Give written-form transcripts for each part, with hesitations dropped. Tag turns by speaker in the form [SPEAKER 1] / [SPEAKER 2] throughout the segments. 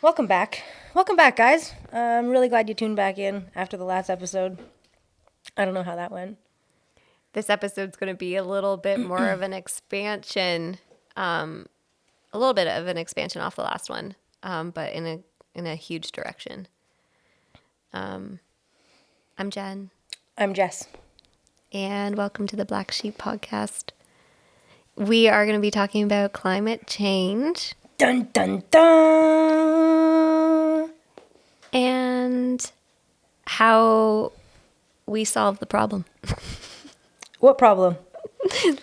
[SPEAKER 1] Welcome back. Welcome back, guys. I'm really glad you tuned back in after the last episode. I don't know how that went.
[SPEAKER 2] This episode's going to be a little bit more of an expansion, a little bit of an expansion off the last one, but in a huge direction. I'm Jen.
[SPEAKER 1] I'm Jess.
[SPEAKER 2] And welcome to the Black Sheep Podcast. We are going to be talking about climate change.
[SPEAKER 1] Dun, dun, dun!
[SPEAKER 2] And how we solve the problem.
[SPEAKER 1] What problem?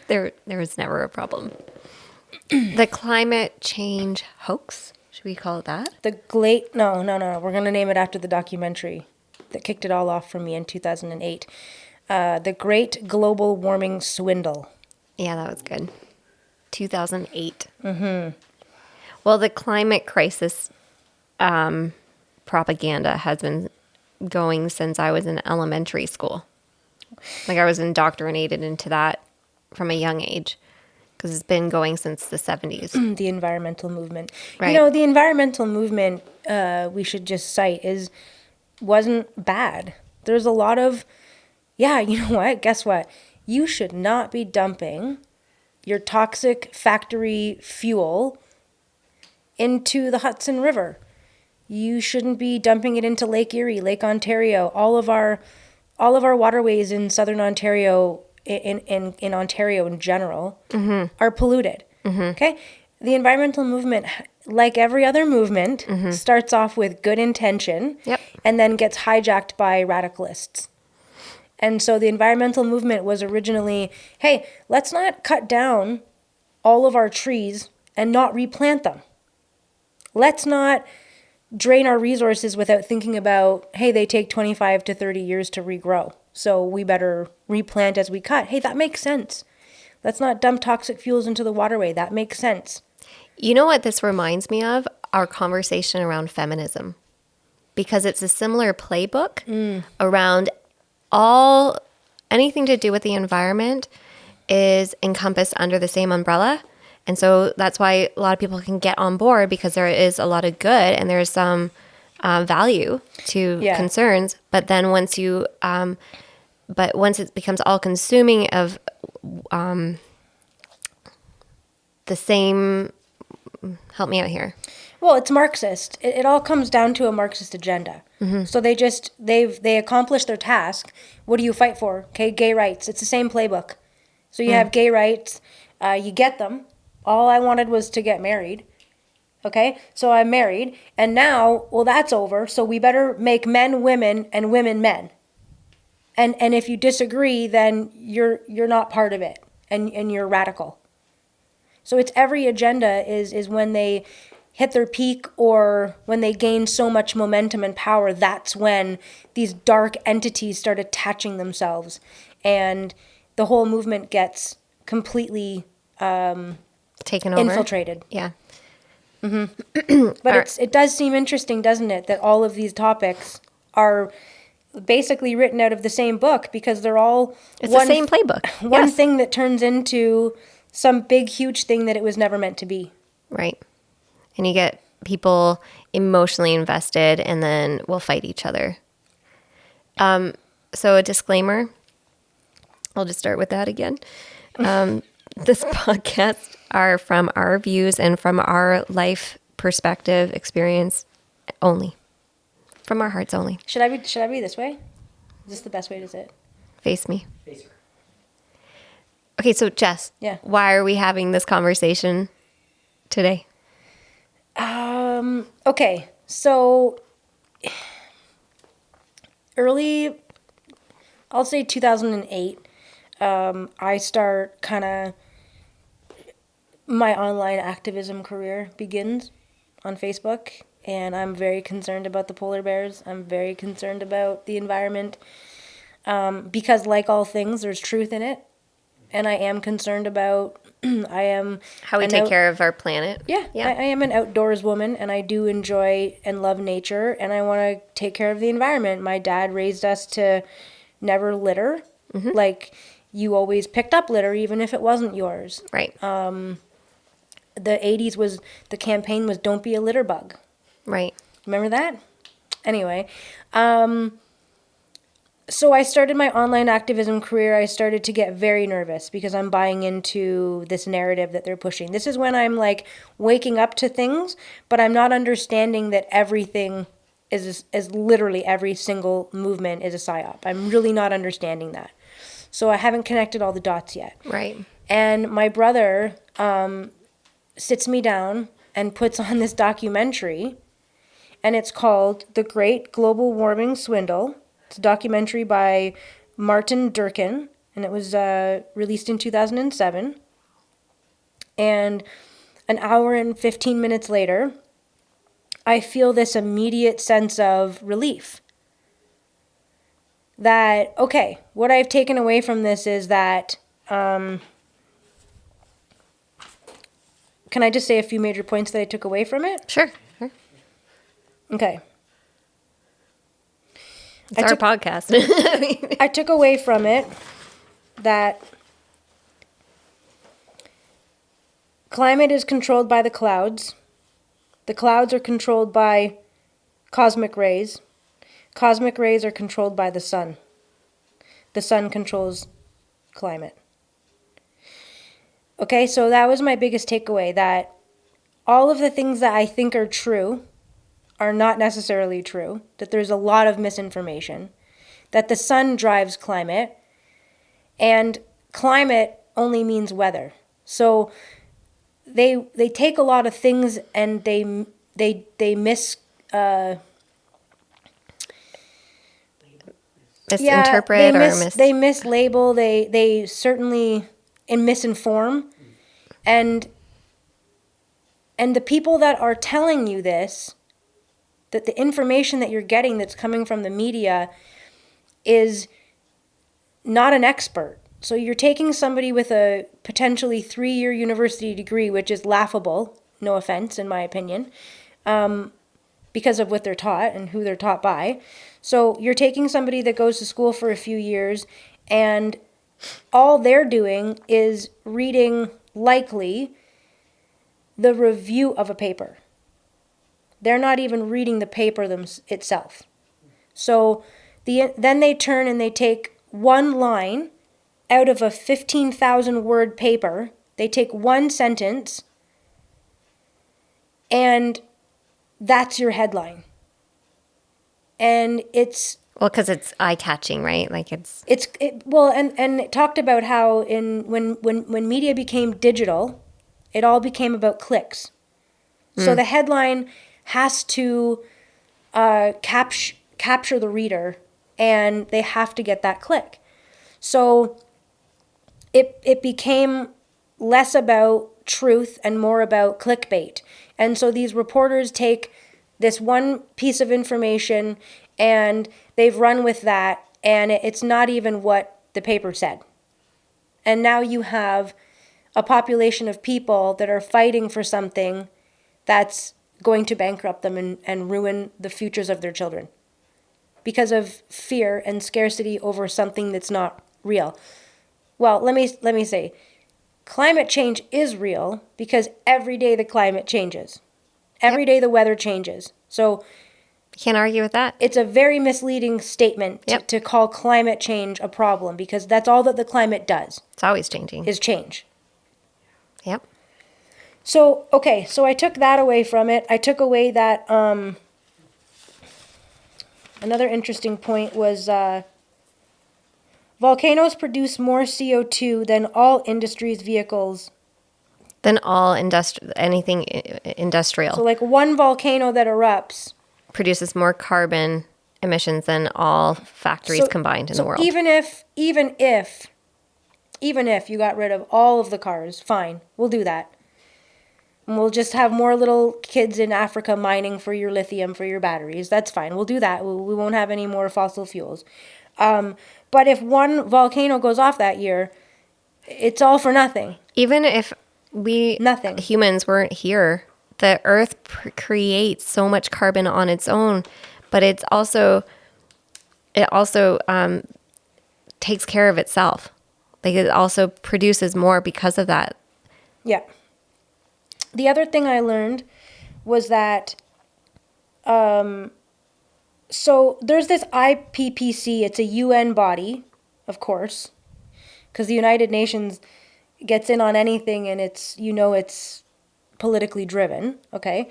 [SPEAKER 2] There was never a problem. The climate change hoax, should we call it that?
[SPEAKER 1] No. We're going to name it after the documentary that kicked it all off for me in 2008. The Great Global Warming Swindle.
[SPEAKER 2] Yeah, that was good. 2008. Mm-hmm. Well, the climate crisis propaganda has been going since I was in elementary school. Like I was indoctrinated into that from a young age because it's been going since the 70s.
[SPEAKER 1] The environmental movement.
[SPEAKER 2] Right.
[SPEAKER 1] You know, the environmental movement, we should just cite, wasn't bad. There's a lot of, you know what? Guess what? You should not be dumping your toxic factory fuel into the Hudson River. You shouldn't be dumping it into Lake Erie, Lake Ontario. All of our waterways in southern Ontario, in Ontario in general, are polluted. Okay? The environmental movement, like every other movement, starts off with good intention and then gets hijacked by radicalists. And so the environmental movement was originally, hey, let's not cut down all of our trees and not replant them. Let's not drain our resources without thinking about, hey, they take 25 to 30 years to regrow. So we better replant as we cut. Hey, that makes sense. Let's not dump toxic fuels into the waterway. That makes sense.
[SPEAKER 2] You know what this reminds me of? Our conversation around feminism. Because it's a similar playbook around anything to do with the environment is encompassed under the same umbrella. And so that's why a lot of people can get on board because there is a lot of good and there's some value to concerns. But then once it becomes all consuming of the same, help me out here.
[SPEAKER 1] Well, it's Marxist. It all comes down to a Marxist agenda. So they accomplish their task. What do you fight for? Okay, gay rights. It's the same playbook. So you have gay rights. You get them. All I wanted was to get married. Okay, so I'm married, and now, well, that's over. So we better make men women and women men. And if you disagree, then you're not part of it, and you're radical. So it's every agenda is when they hit their peak or when they gain so much momentum and power, that's when these dark entities start attaching themselves, and the whole movement gets completely
[SPEAKER 2] taken over,
[SPEAKER 1] infiltrated.
[SPEAKER 2] Yeah.
[SPEAKER 1] But it does seem interesting, doesn't it, that all of these topics are basically written out of the same book because they're all
[SPEAKER 2] the same playbook.
[SPEAKER 1] One thing that turns into some big, huge thing that it was never meant to be.
[SPEAKER 2] Right. And you get people emotionally invested and then we'll fight each other. So a disclaimer, I'll just start with that again. This podcast are from our views and from our life perspective experience only. From our hearts only.
[SPEAKER 1] Should I be this way? Is this the best way to say it?
[SPEAKER 2] Face me. Face her. Okay, so Jess.
[SPEAKER 1] Yeah.
[SPEAKER 2] Why are we having this conversation today?
[SPEAKER 1] Okay, so early, I'll say 2008, I start my online activism career begins on Facebook, and I'm very concerned about the polar bears. I'm very concerned about the environment, because like all things, there's truth in it, and I am concerned about
[SPEAKER 2] how we take care of our planet.
[SPEAKER 1] Yeah. I am an outdoors woman, and I do enjoy and love nature, and I want to take care of the environment. My dad raised us to never litter. Like, you always picked up litter, even if it wasn't yours.
[SPEAKER 2] Right.
[SPEAKER 1] The 80s the campaign was don't be a litter bug.
[SPEAKER 2] Right.
[SPEAKER 1] Remember that? Anyway, so I started my online activism career. I started to get very nervous because I'm buying into this narrative that they're pushing. This is when I'm like waking up to things, but I'm not understanding that everything is literally every single movement is a psyop. I'm really not understanding that. So I haven't connected all the dots yet.
[SPEAKER 2] Right.
[SPEAKER 1] And my brother sits me down and puts on this documentary, and it's called The Great Global Warming Swindle. It's a documentary by Martin Durkin, and it was released in 2007. And an hour and 15 minutes later, I feel this immediate sense of relief. That, okay, what I've taken away from this is that, can I just say a few major points that I took away from it?
[SPEAKER 2] Sure.
[SPEAKER 1] Okay.
[SPEAKER 2] It's our podcast.
[SPEAKER 1] I took away from it that climate is controlled by the clouds. The clouds are controlled by cosmic rays. Cosmic rays are controlled by the sun. The sun controls climate. Okay, so that was my biggest takeaway, that all of the things that I think are true are not necessarily true, that there's a lot of misinformation, that the sun drives climate, and climate only means weather. So they take a lot of things and they misinterpret they mislabel, they certainly misinform, and the people that are telling you this, that the information that you're getting that's coming from the media is not an expert. So you're taking somebody with a potentially 3-year university degree, which is laughable, no offense, in my opinion, because of what they're taught and who they're taught by. So you're taking somebody that goes to school for a few years, and all they're doing is reading, likely, the review of a paper. They're not even reading the paper itself. So then they turn and they take one line out of a 15,000 word paper. They take one sentence, and that's your headline. And it's...
[SPEAKER 2] Well, because it's eye-catching, right? Like and
[SPEAKER 1] it talked about how when media became digital, it all became about clicks. So the headline has to capture the reader, and they have to get that click. So it became less about truth and more about clickbait. And so these reporters take this one piece of information and they've run with that, and it's not even what the paper said. And now you have a population of people that are fighting for something that's going to bankrupt them and ruin the futures of their children because of fear and scarcity over something that's not real. Well, let me say, climate change is real because every day the climate changes. Every day the weather changes. So
[SPEAKER 2] can't argue with that.
[SPEAKER 1] It's a very misleading statement to call climate change a problem, because that's all that the climate does.
[SPEAKER 2] It's always changing.
[SPEAKER 1] Is change.
[SPEAKER 2] Yep.
[SPEAKER 1] So, okay, so I took that away from it. I took away that, another interesting point was, volcanoes produce more CO2 than all industries' vehicles.
[SPEAKER 2] Than all anything industrial.
[SPEAKER 1] So like one volcano that erupts
[SPEAKER 2] produces more carbon emissions than all factories combined in the world.
[SPEAKER 1] Even if you got rid of all of the cars, fine, we'll do that. And we'll just have more little kids in Africa mining for your lithium, for your batteries. That's fine. We'll do that. We won't have any more fossil fuels. But if one volcano goes off that year, it's all for nothing.
[SPEAKER 2] Even if humans weren't here, the earth creates so much carbon on its own, but it also takes care of itself. Like it also produces more because of that.
[SPEAKER 1] Yeah. The other thing I learned was that So there's this IPPC. It's a UN body, of course, because the United Nations gets in on anything, and it's politically driven. Okay.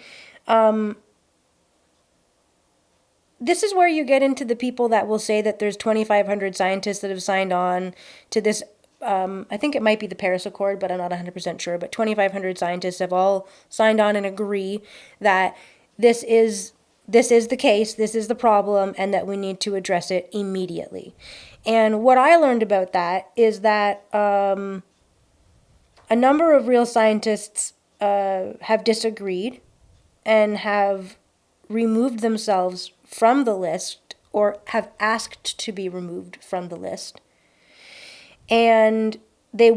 [SPEAKER 1] This is where you get into the people that will say that there's 2,500 scientists that have signed on to this. I think it might be the Paris Accord, but I'm not 100% sure. But 2,500 scientists have all signed on and agree that this is the case, this is the problem, and that we need to address it immediately. And what I learned about that is that a number of real scientists have disagreed and have removed themselves from the list or have asked to be removed from the list. And the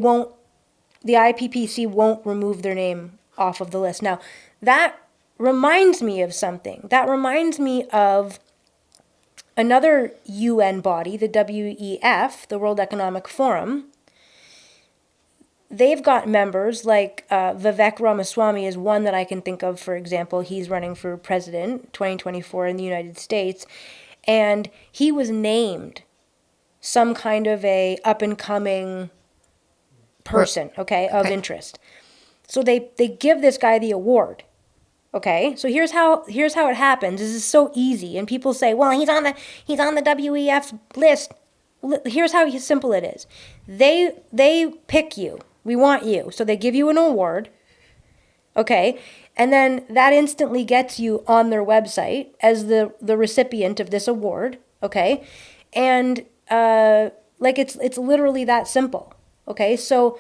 [SPEAKER 1] IPPC won't remove their name off of the list. Now, that reminds me of something. That reminds me of another UN body, the WEF, the World Economic Forum. They've got members like Vivek Ramaswamy is one that I can think of, for example. He's running for president 2024 in the United States. And he was named some kind of a up-and-coming person, okay, of interest. So they give this guy the award. Okay, so here's how it happens. This is so easy, and people say, "Well, he's on the WEF list." Here's how simple it is. They pick you. We want you, so they give you an award. Okay, and then that instantly gets you on their website as the recipient of this award. Okay, and it's literally that simple. Okay, so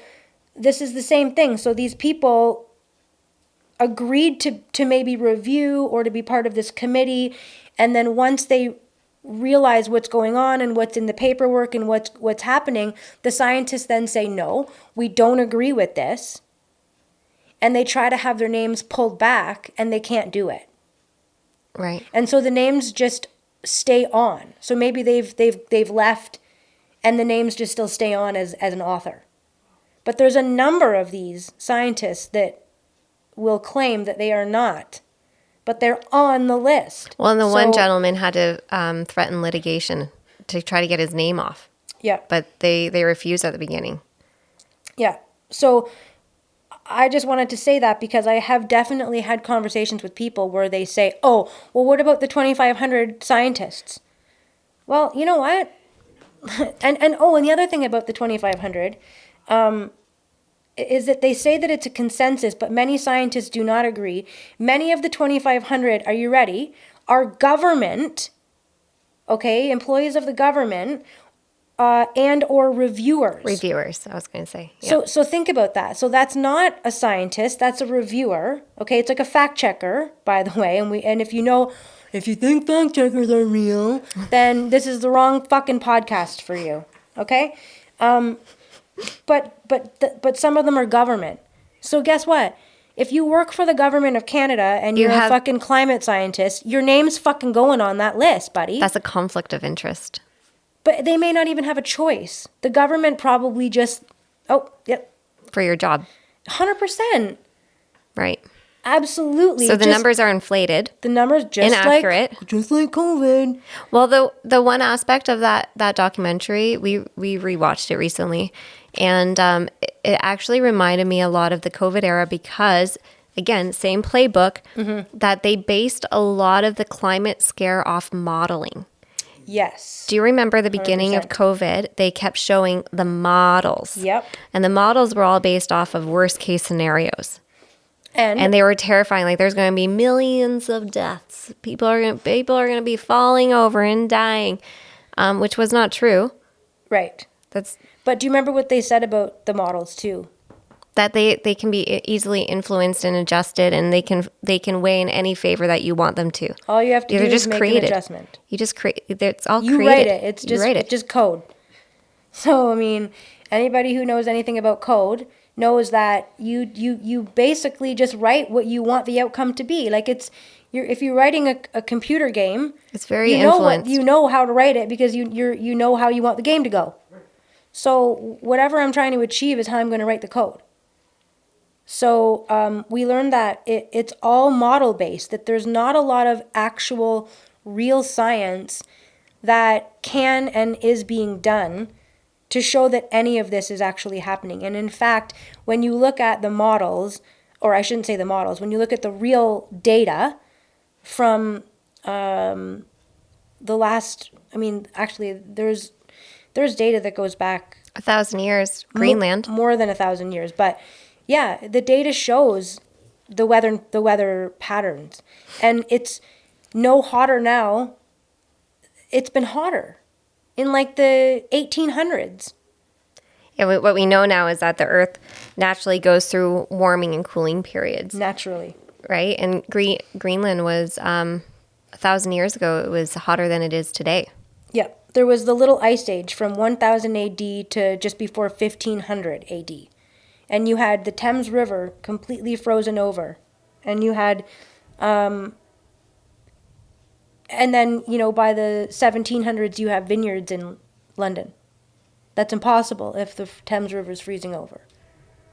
[SPEAKER 1] this is the same thing. So these people agreed to maybe review or to be part of this committee, and then once they realize what's going on and what's in the paperwork and what's happening, the scientists then say, no, we don't agree with this, and they try to have their names pulled back, and they can't do it.
[SPEAKER 2] Right.
[SPEAKER 1] And so the names just stay on. So maybe they've left, and the names just still stay on as an author. But there's a number of these scientists that will claim that they are not, but they're on the list.
[SPEAKER 2] Well, and the one gentleman had to threaten litigation to try to get his name off.
[SPEAKER 1] Yeah.
[SPEAKER 2] But they refused at the beginning.
[SPEAKER 1] Yeah. So I just wanted to say that because I have definitely had conversations with people where they say, oh, well, what about the 2,500 scientists? Well, you know what? and the other thing about the 2,500, is that they say that it's a consensus, but many scientists do not agree. Many of the 2,500, are you ready, are government, okay, employees of the government, and or reviewers.
[SPEAKER 2] Reviewers, I was going to say. Yeah.
[SPEAKER 1] So think about that. So that's not a scientist, that's a reviewer, okay? It's like a fact checker, by the way, and if you think fact checkers are real, then this is the wrong fucking podcast for you, okay? But some of them are government. So guess what? If you work for the government of Canada and you're a fucking climate scientist, your name's fucking going on that list, buddy.
[SPEAKER 2] That's a conflict of interest.
[SPEAKER 1] But they may not even have a choice. The government probably just,
[SPEAKER 2] For your job.
[SPEAKER 1] 100%.
[SPEAKER 2] Right.
[SPEAKER 1] Absolutely.
[SPEAKER 2] So the numbers are inflated.
[SPEAKER 1] The numbers just
[SPEAKER 2] inaccurate.
[SPEAKER 1] Just like COVID.
[SPEAKER 2] Well, the one aspect of that documentary, we rewatched it recently, and it actually reminded me a lot of the COVID era because, again, same playbook, that they based a lot of the climate scare off modeling.
[SPEAKER 1] Yes.
[SPEAKER 2] Do you remember the beginning
[SPEAKER 1] 100%.
[SPEAKER 2] of COVID? They kept showing the models.
[SPEAKER 1] Yep.
[SPEAKER 2] And the models were all based off of worst case scenarios. And they were terrifying. Like, there's going to be millions of deaths. People are going to be falling over and dying, which was not true.
[SPEAKER 1] Right. But do you remember what they said about the models too?
[SPEAKER 2] That they can be easily influenced and adjusted, and they can weigh in any favor that you want them to.
[SPEAKER 1] All you have to do is make an adjustment.
[SPEAKER 2] You just create. It's all
[SPEAKER 1] you
[SPEAKER 2] created.
[SPEAKER 1] Write it. It's just code. So I mean, anybody who knows anything about code knows that you basically just write what you want the outcome to be. Like if you're writing a computer game,
[SPEAKER 2] it's very influenced.
[SPEAKER 1] You know how to write it because you know how you want the game to go. So whatever I'm trying to achieve is how I'm going to write the code. So we learned that it's all model based, that there's not a lot of actual real science that can and is being done to show that any of this is actually happening. And in fact, when you look at the models, or I shouldn't say the models, when you look at the real data from the last, I mean, actually, there's data that goes back
[SPEAKER 2] 1,000 years, Greenland.
[SPEAKER 1] more than 1,000 years. But yeah, the data shows the weather patterns, and it's no hotter now. It's been hotter in like the 1800s.
[SPEAKER 2] Yeah, what we know now is that the Earth naturally goes through warming and cooling periods,
[SPEAKER 1] Naturally.
[SPEAKER 2] right? And Greenland was 1,000 years ago. It was hotter than it is today.
[SPEAKER 1] Yeah, there was the little ice age from 1000 AD to just before 1500 AD. And you had the Thames River completely frozen over. And you had, and then, by the 1700s, you have vineyards in London. That's impossible if the Thames River is freezing over.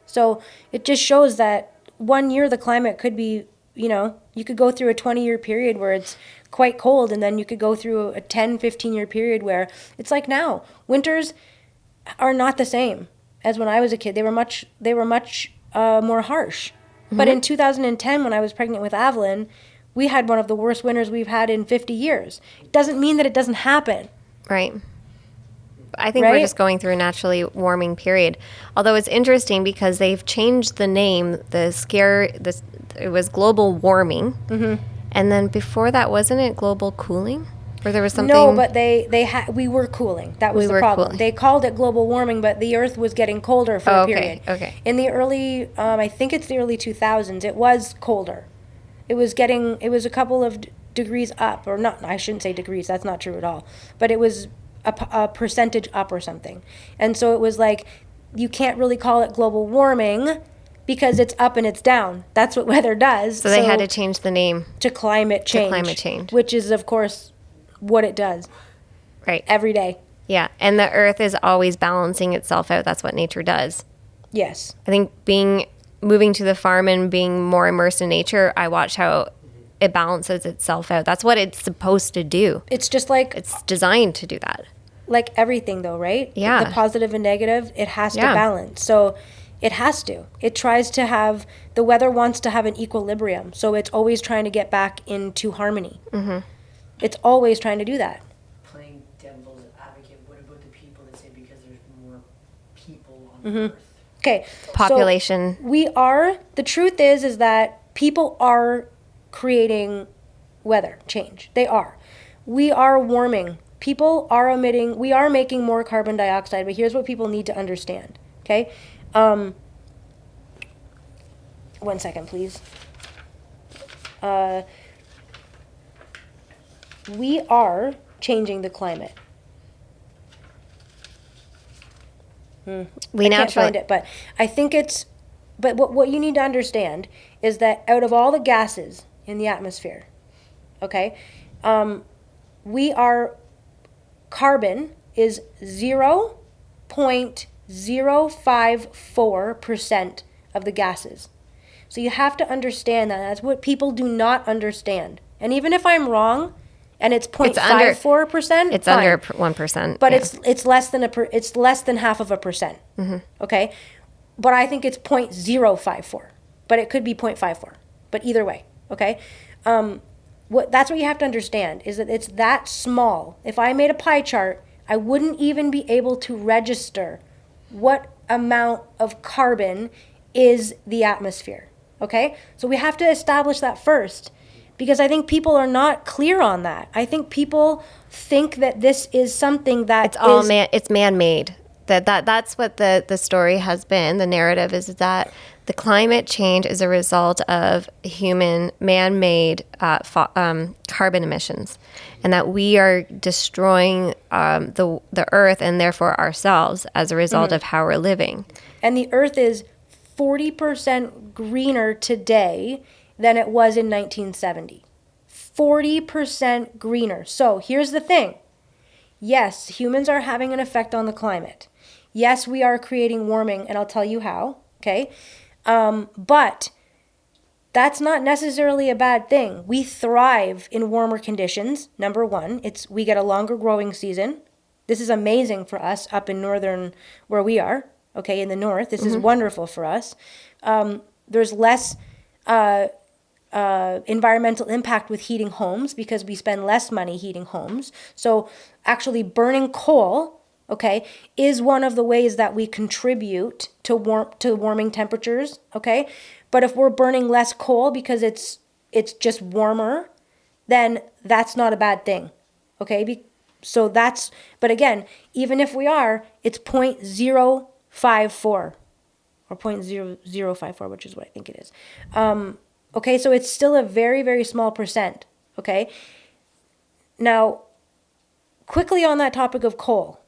[SPEAKER 1] So it just shows that 1 year the climate could be, you could go through a 20-year period where it's quite cold, and then you could go through a 10, 15-year period where it's like now. Winters are not the same as when I was a kid. They were much more harsh. Mm-hmm. But in 2010, when I was pregnant with Evelyn, we had one of the worst winters we've had in 50 years. It doesn't mean that it doesn't happen.
[SPEAKER 2] Right. I think we're just going through a naturally warming period. Although it's interesting because they've changed the name. It was global warming. Mm-hmm. And then before that, wasn't it global cooling? Or there was something?
[SPEAKER 1] No, but we were cooling. That was the problem.
[SPEAKER 2] Cooling.
[SPEAKER 1] They called it global warming, but the Earth was getting colder for a period.
[SPEAKER 2] Okay.
[SPEAKER 1] In the early, I think it's the early 2000s, it was colder. It was a couple of degrees up, or not, I shouldn't say degrees, that's not true at all. But it was a percentage up or something. And so it was like, you can't really call it global warming because it's up and it's down. That's what weather does.
[SPEAKER 2] So they had to change the name
[SPEAKER 1] to climate change. Which is, of course, what it does.
[SPEAKER 2] Right.
[SPEAKER 1] Every day.
[SPEAKER 2] Yeah. And the Earth is always balancing itself out. That's what nature does.
[SPEAKER 1] Yes.
[SPEAKER 2] I think moving to the farm and being more immersed in nature, I watch how it balances itself out. That's what it's supposed to do.
[SPEAKER 1] It's just like...
[SPEAKER 2] It's designed to do that.
[SPEAKER 1] Like everything, though, right?
[SPEAKER 2] Yeah.
[SPEAKER 1] The positive and negative, it has to balance. So it has to. It tries to have... The weather wants to have an equilibrium. So it's always trying to get back into harmony. Mm-hmm. It's always trying to do that.
[SPEAKER 3] Playing devil's advocate, what about the people that say because there's more people on Earth?
[SPEAKER 1] Okay.
[SPEAKER 2] Population.
[SPEAKER 1] So the truth is that people are creating weather change. They are. We are warming. People are emitting. We are making more carbon dioxide, but here's what people need to understand. Okay? 1 second, please. We are changing the climate. I can't find it, but I think it's... But what you need to understand is that out of all the gases in the atmosphere, okay, carbon is 0.054% of the gases. So you have to understand that. That's what people do not understand. And even if I'm wrong, and it's 0.54%,
[SPEAKER 2] it's under 1%.
[SPEAKER 1] But it's less than less than half of a percent. Mm-hmm. Okay, but I think it's 0.054. But it could be 0.54. But either way, okay. That's what you have to understand is that it's that small. If I made a pie chart, I wouldn't even be able to register what amount of carbon is the atmosphere. Okay, so we have to establish that first. Because I think people are not clear on that. I think people think that this is something that
[SPEAKER 2] it's man-made. That's what the story has been. The narrative is that the climate change is a result of human man-made carbon emissions, and that we are destroying the earth and therefore ourselves as a result of how we're living.
[SPEAKER 1] And the earth is 40% greener today than it was in 1970. 40% greener. So here's the thing. Yes, humans are having an effect on the climate. Yes, we are creating warming, and I'll tell you how, okay? But that's not necessarily a bad thing. We thrive in warmer conditions. Number one, we get a longer growing season. This is amazing for us up in northern where we are. Okay, in the north, this is wonderful for us. There's less environmental impact with heating homes because we spend less money heating homes. So actually burning coal, okay, is one of the ways that we contribute to warming temperatures, okay? But if we're burning less coal because it's just warmer, then that's not a bad thing, okay? But again, even if we are, it's 0.054 or 0.0054, which is what I think it is. Okay, so it's still a very, very small percent, okay? Now, quickly on that topic of coal.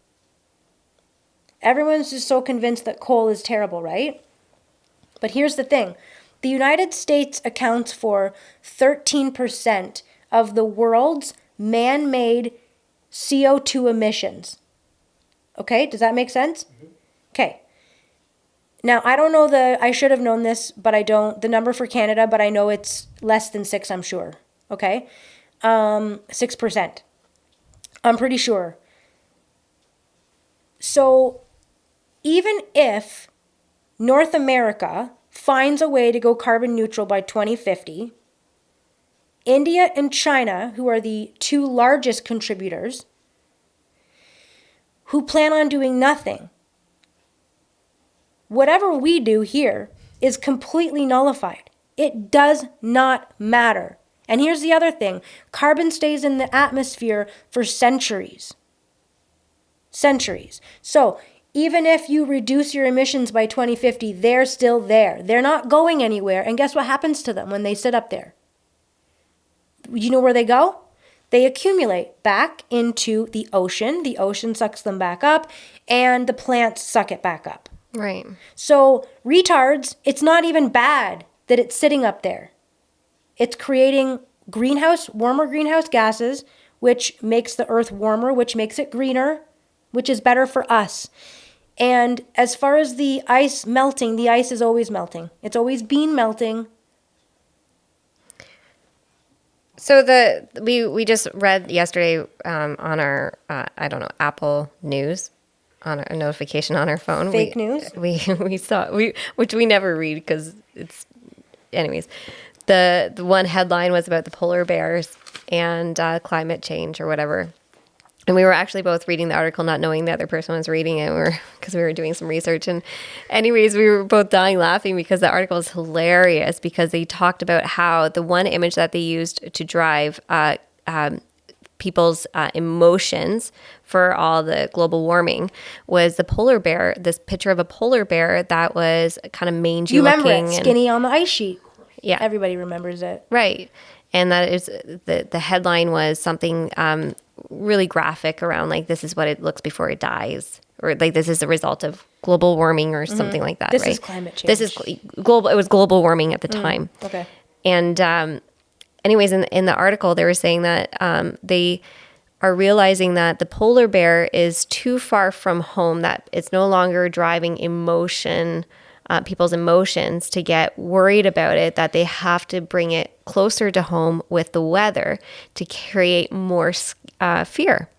[SPEAKER 1] Everyone's just so convinced that coal is terrible, right? But here's the thing. The United States accounts for 13% of the world's man-made CO2 emissions. Okay, does that make sense? Okay. Now, I don't know I should have known this, but I don't, the number for Canada, but I know it's less than 6, I'm sure. Okay? 6%. I'm pretty sure. So, even if North America finds a way to go carbon neutral by 2050, India and China, who are the 2 largest contributors, who plan on doing nothing, whatever we do here is completely nullified. It does not matter. And here's the other thing. Carbon stays in the atmosphere for centuries. Centuries. So even if you reduce your emissions by 2050, they're still there. They're not going anywhere. And guess what happens to them when they sit up there? You know where they go? They accumulate back into the ocean. The ocean sucks them back up, and the plants suck it back up.
[SPEAKER 2] Right.
[SPEAKER 1] So, retards, it's not even bad that it's sitting up there. It's creating warmer greenhouse gases, which makes the earth warmer, which makes it greener, which is better for us. And as far as the ice melting, the ice is always melting. It's always been melting.
[SPEAKER 2] So we just read yesterday on our Apple News, on a notification on our phone.
[SPEAKER 1] Fake news.
[SPEAKER 2] We saw which we never read because it's, anyways. The one headline was about the polar bears and climate change or whatever. And we were actually both reading the article, not knowing the other person was reading it, because we were doing some research. And anyways, we were both dying laughing because the article is hilarious because they talked about how the one image that they used to drive people's emotions for all the global warming was the polar bear, this picture of a polar bear that was kind of mangy looking.
[SPEAKER 1] You remember it, skinny on the ice sheet.
[SPEAKER 2] Yeah.
[SPEAKER 1] Everybody remembers it.
[SPEAKER 2] Right. And that is the headline was something really graphic around like, this is what it looks before it dies, or like this is a result of global warming or something like that.
[SPEAKER 1] This
[SPEAKER 2] right?
[SPEAKER 1] is climate change.
[SPEAKER 2] This is global. It was global warming at the time.
[SPEAKER 1] Okay.
[SPEAKER 2] And anyways, in the article, they were saying that they are realizing that the polar bear is too far from home, that it's no longer driving people's emotions to get worried about it, that they have to bring it closer to home with the weather to create more fear.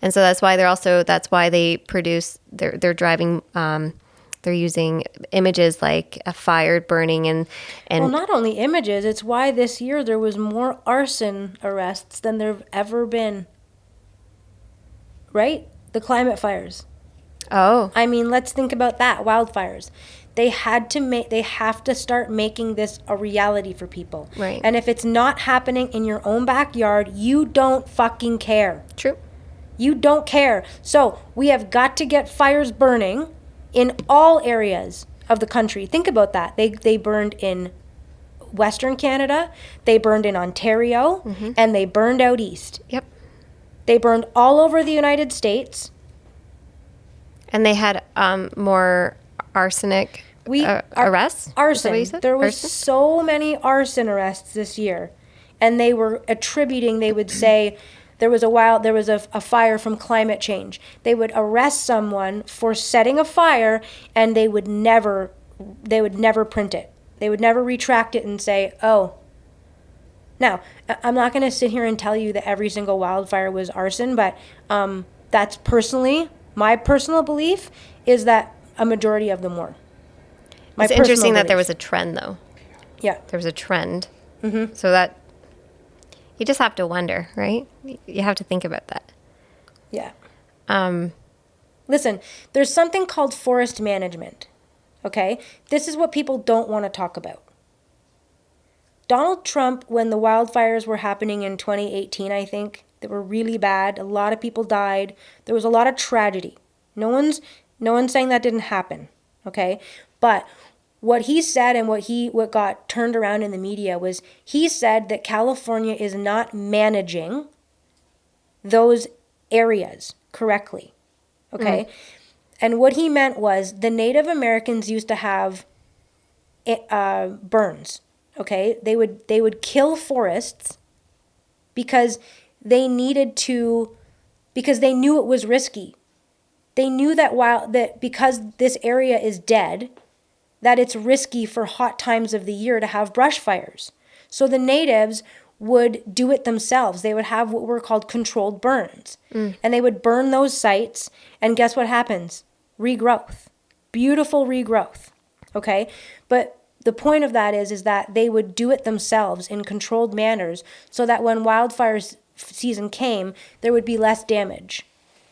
[SPEAKER 2] And so that's why they produce, they're driving, they're using images like a fire burning and
[SPEAKER 1] well, not only images, it's why this year there was more arson arrests than there have ever been. Right? The climate fires.
[SPEAKER 2] Oh.
[SPEAKER 1] I mean, let's think about that. Wildfires. They have to start making this a reality for people.
[SPEAKER 2] Right.
[SPEAKER 1] And if it's not happening in your own backyard, you don't fucking care.
[SPEAKER 2] True.
[SPEAKER 1] You don't care. So we have got to get fires burning in all areas of the country. Think about that. They burned in Western Canada, they burned in Ontario, and they burned out east.
[SPEAKER 2] Yep.
[SPEAKER 1] They burned all over the United States.
[SPEAKER 2] And they had more arsenic arrests?
[SPEAKER 1] Arson. There was so many arson arrests this year. And they were attributing, they would say, there was a fire from climate change. They would arrest someone for setting a fire, and they would never never print it. They would never retract it and say, oh. Now, I'm not going to sit here and tell you that every single wildfire was arson, but that's my personal belief is that a majority of them were.
[SPEAKER 2] It's interesting that there was a trend, though.
[SPEAKER 1] Yeah.
[SPEAKER 2] There was a trend. Mm-hmm. So that you just have to wonder, right? You have to think about that.
[SPEAKER 1] Yeah. Listen, there's something called forest management, okay? This is what people don't want to talk about. Donald Trump, when the wildfires were happening in 2018, I think, that were really bad, a lot of people died. There was a lot of tragedy. No one's saying that didn't happen, okay? But what he said and what got turned around in the media was he said that California is not managing those areas correctly. Okay? And what he meant was the Native Americans used to have burns. Okay? They would kill forests because they needed to, because they knew it was risky. They knew that because this area is dead, that it's risky for hot times of the year to have brush fires. So the natives would do it themselves. They would have what were called controlled burns. And they would burn those sites, and guess what happens? Regrowth. Beautiful regrowth. Okay? But the point of that is that they would do it themselves in controlled manners so that when wildfire season came, there would be less damage.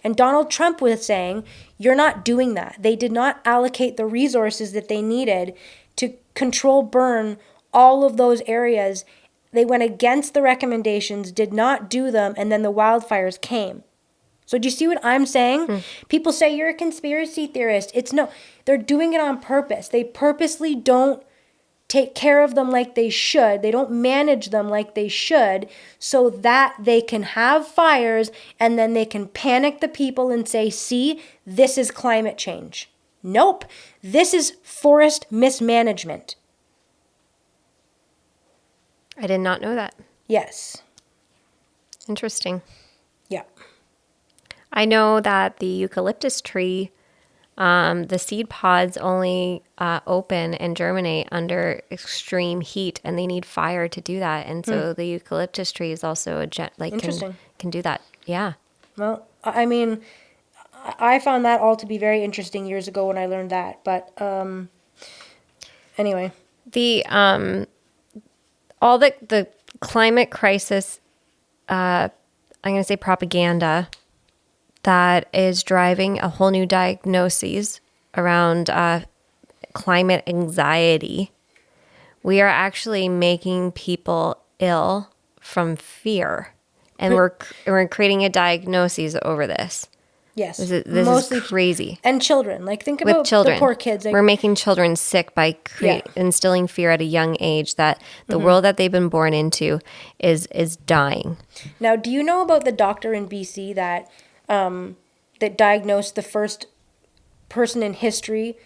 [SPEAKER 1] And Donald Trump was saying, you're not doing that. They did not allocate the resources that they needed to control burn all of those areas. They went against the recommendations, did not do them, and then the wildfires came. So do you see what I'm saying? People say you're a conspiracy theorist. They're doing it on purpose. They purposely don't take care of them like they should. They don't manage them like they should so that they can have fires and then they can panic the people and say, see, this is climate change. Nope. This is forest mismanagement.
[SPEAKER 2] I did not know that.
[SPEAKER 1] Yes.
[SPEAKER 2] Interesting.
[SPEAKER 1] Yeah.
[SPEAKER 2] I know that the eucalyptus tree, the seed pods only open and germinate under extreme heat, and they need fire to do that. And so the eucalyptus tree is also
[SPEAKER 1] Interesting.
[SPEAKER 2] can do that. Yeah.
[SPEAKER 1] Well, I mean, I found that all to be very interesting years ago when I learned that. But anyway,
[SPEAKER 2] The all the climate crisis, I'm going to say propaganda, that is driving a whole new diagnoses around climate anxiety. We are actually making people ill from fear, and we're creating a diagnosis over this.
[SPEAKER 1] yes.
[SPEAKER 2] This is crazy.
[SPEAKER 1] And children. Like, think about
[SPEAKER 2] With children,
[SPEAKER 1] the poor kids. Like,
[SPEAKER 2] we're making children sick by instilling fear at a young age that the world that they've been born into is dying.
[SPEAKER 1] now, do you know about the doctor in BC that diagnosed the first person in history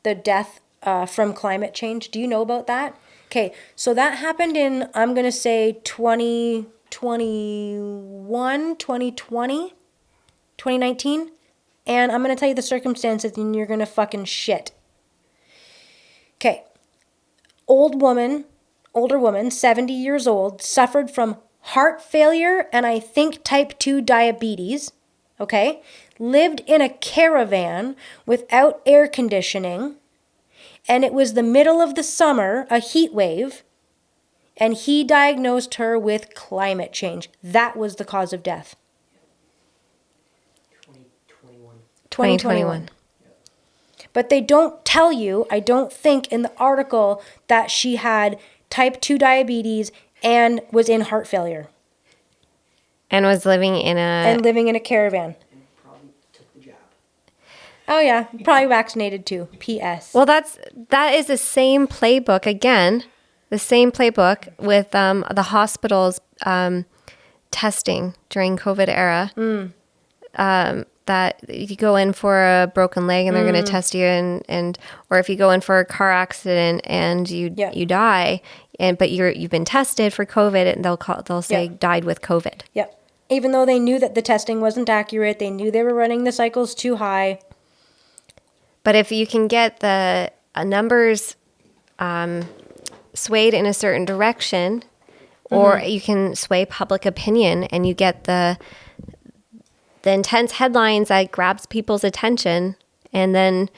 [SPEAKER 1] the death from climate change? Do you know about that? Okay, so that happened in, I'm going to say 2021, 2020, 2019. And I'm going to tell you the circumstances and you're going to fucking shit. Okay, older woman, 70 years old, suffered from heart failure and I think type 2 diabetes. Okay, lived in a caravan without air conditioning, and it was the middle of the summer, a heat wave, and he diagnosed her with climate change. That was the cause of death. 2021. But they don't tell you, I don't think, in the article that she had type 2 diabetes and was in heart failure.
[SPEAKER 2] And was living in
[SPEAKER 1] a caravan.
[SPEAKER 3] And probably took the jab.
[SPEAKER 1] Oh yeah, probably vaccinated too. P.S.
[SPEAKER 2] Well, that is the same playbook again. The same playbook with the hospitals testing during COVID era. That you go in for a broken leg and they're going to test you, and or if you go in for a car accident and you die, but you've been tested for COVID, and they'll say died with COVID.
[SPEAKER 1] Yep. Even though they knew that the testing wasn't accurate, they knew they were running the cycles too high.
[SPEAKER 2] But if you can get the numbers swayed in a certain direction, or you can sway public opinion, and you get the intense headlines that grabs people's attention, and then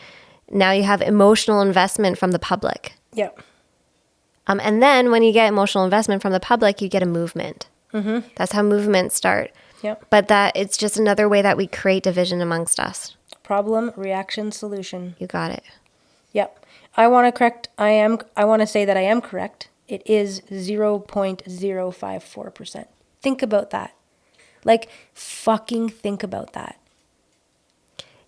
[SPEAKER 2] now you have emotional investment from the public.
[SPEAKER 1] Yep.
[SPEAKER 2] And then when you get emotional investment from the public, you get a movement. That's how movements start.
[SPEAKER 1] Yep.
[SPEAKER 2] But that it's just another way that we create division amongst us.
[SPEAKER 1] Problem, reaction, solution.
[SPEAKER 2] You got it.
[SPEAKER 1] Yep. I want to say that I am correct. It is 0.054%. Think about that. Like, fucking think about that.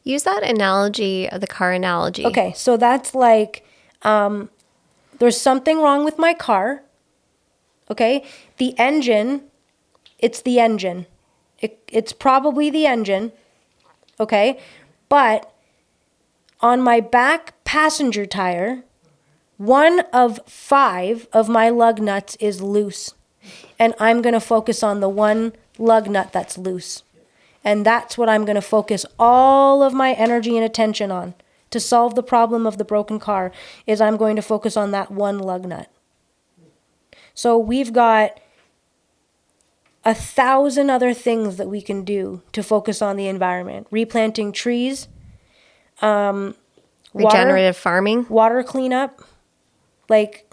[SPEAKER 2] Use that analogy, the car analogy.
[SPEAKER 1] Okay, so that's like, there's something wrong with my car. Okay, the engine, it's the engine. It's probably the engine. Okay, but on my back passenger tire, 1 of 5 of my lug nuts is loose. And I'm going to focus on the one lug nut that's loose. And that's what I'm going to focus all of my energy and attention on to solve the problem of the broken car, is I'm going to focus on that one lug nut. So we've got 1,000 other things that we can do to focus on the environment. Replanting trees,
[SPEAKER 2] Regenerative farming.
[SPEAKER 1] water cleanup, like,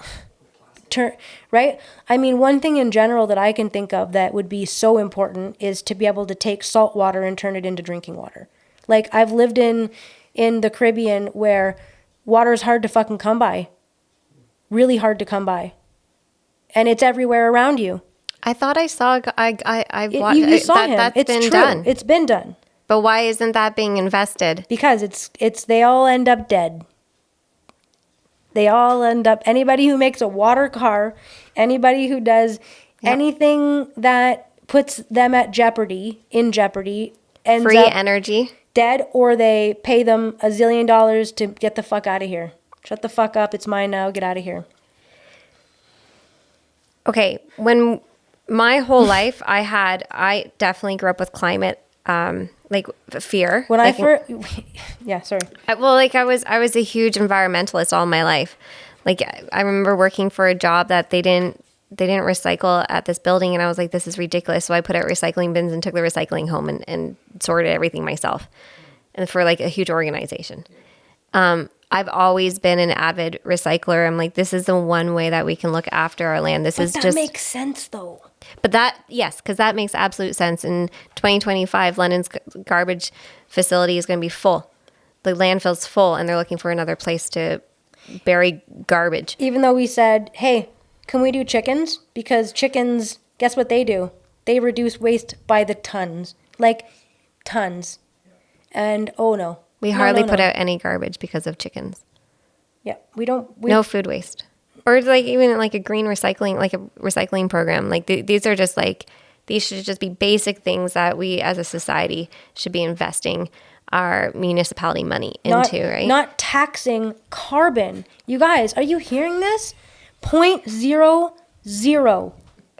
[SPEAKER 1] right? I mean, one thing in general that I can think of that would be so important is to be able to take salt water and turn it into drinking water. Like, I've lived in the Caribbean where water is hard to fucking come by. Really hard to come by. And it's everywhere around you.
[SPEAKER 2] I thought I saw.
[SPEAKER 1] You saw him.
[SPEAKER 2] That's
[SPEAKER 1] It's
[SPEAKER 2] been
[SPEAKER 1] true.
[SPEAKER 2] done.
[SPEAKER 1] It's been done.
[SPEAKER 2] But why isn't that being invested?
[SPEAKER 1] Because it's they all end up dead. They all end up, anybody who makes a water car, anybody who does anything that puts them in jeopardy, ends
[SPEAKER 2] Free
[SPEAKER 1] up
[SPEAKER 2] energy.
[SPEAKER 1] dead, or they pay them $1 zillion to get the fuck out of here. Shut the fuck up. It's mine now. Get out of here.
[SPEAKER 2] Okay, when my whole life I definitely grew up with climate fear.
[SPEAKER 1] When
[SPEAKER 2] like,
[SPEAKER 1] I first, yeah, sorry.
[SPEAKER 2] I was a huge environmentalist all my life. Like, I remember working for a job that they didn't recycle at this building, and I was like, this is ridiculous. So I put out recycling bins and took the recycling home and sorted everything myself, and for like a huge organization. I've always been an avid recycler. I'm like, this is the one way that we can look after our land.
[SPEAKER 1] That makes sense, though.
[SPEAKER 2] But because that makes absolute sense. In 2025, London's garbage facility is going to be full. The landfill's full, and they're looking for another place to bury garbage.
[SPEAKER 1] Even though we said, hey, can we do chickens? Because chickens, guess what they do? They reduce waste by the tons. Like, tons. And, oh no.
[SPEAKER 2] We hardly put out any garbage because of chickens.
[SPEAKER 1] Yeah, we don't.
[SPEAKER 2] No food waste. Or like even like a green recycling, like a recycling program. Like these are just like, these should just be basic things that we as a society should be investing our municipality money into, right?
[SPEAKER 1] Not taxing carbon. You guys, are you hearing this? 0.00.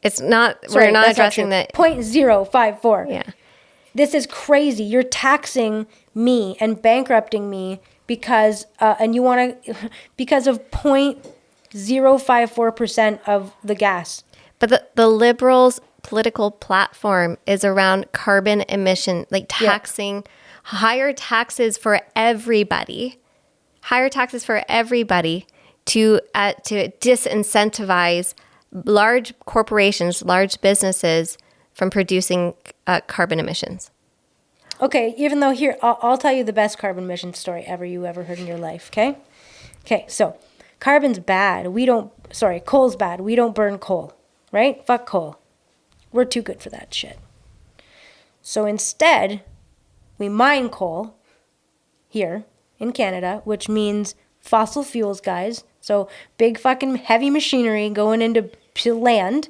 [SPEAKER 2] It's not,
[SPEAKER 1] Sorry,
[SPEAKER 2] we're not
[SPEAKER 1] that's
[SPEAKER 2] addressing
[SPEAKER 1] not
[SPEAKER 2] that.
[SPEAKER 1] 0.054.
[SPEAKER 2] Yeah.
[SPEAKER 1] This is crazy. You're taxing me and bankrupting me because of 0.054% of the gas.
[SPEAKER 2] But the liberals' political platform is around carbon emission, like taxing, higher taxes for everybody to disincentivize large corporations, large businesses from producing carbon emissions.
[SPEAKER 1] Okay, even though here, I'll tell you the best carbon emission story you ever heard in your life, okay? Okay, so carbon's bad. Coal's bad. We don't burn coal, right? Fuck coal. We're too good for that shit. So instead, we mine coal here in Canada, which means fossil fuels, guys. So big fucking heavy machinery going into land,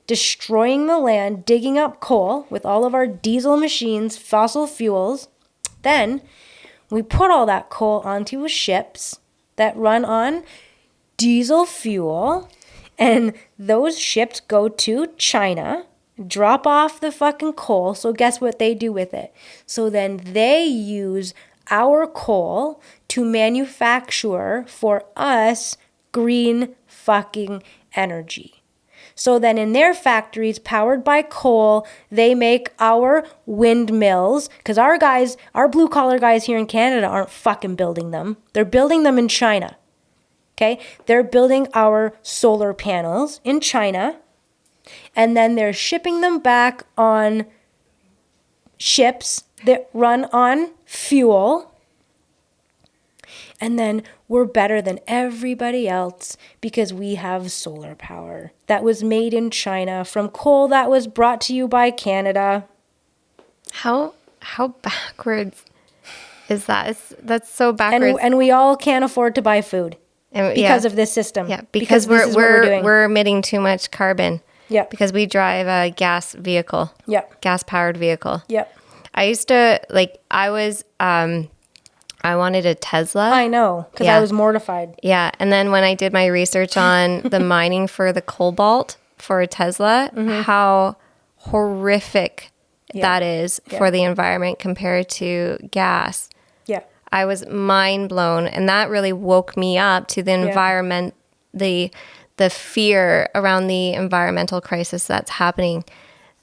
[SPEAKER 1] destroying the land, digging up coal with all of our diesel machines, fossil fuels. Then we put all that coal onto ships that run on diesel fuel, and those ships go to China, drop off the fucking coal. So guess what they do with it? So then they use our coal to manufacture for us green fucking energy. So then in their factories powered by coal, they make our windmills, because our blue collar guys here in Canada aren't fucking building them. They're building them in China. Okay? They're building our solar panels in China, and then they're shipping them back on ships that run on fuel. And then we're better than everybody else because we have solar power that was made in China from coal that was brought to you by Canada.
[SPEAKER 2] How backwards is that? That's so backwards.
[SPEAKER 1] And we all can't afford to buy food because of this system.
[SPEAKER 2] Yeah, because
[SPEAKER 1] this is what we're doing.
[SPEAKER 2] we're emitting too much carbon.
[SPEAKER 1] Yeah.
[SPEAKER 2] Because we drive a gas vehicle.
[SPEAKER 1] Yeah.
[SPEAKER 2] Gas powered vehicle.
[SPEAKER 1] Yeah.
[SPEAKER 2] I used to I wanted a Tesla.
[SPEAKER 1] I know, because I was mortified.
[SPEAKER 2] Yeah. And then when I did my research on the mining for the cobalt for a Tesla, how horrific that is for the environment compared to gas.
[SPEAKER 1] Yeah.
[SPEAKER 2] I was mind blown. And that really woke me up to the environment, the fear around the environmental crisis that's happening.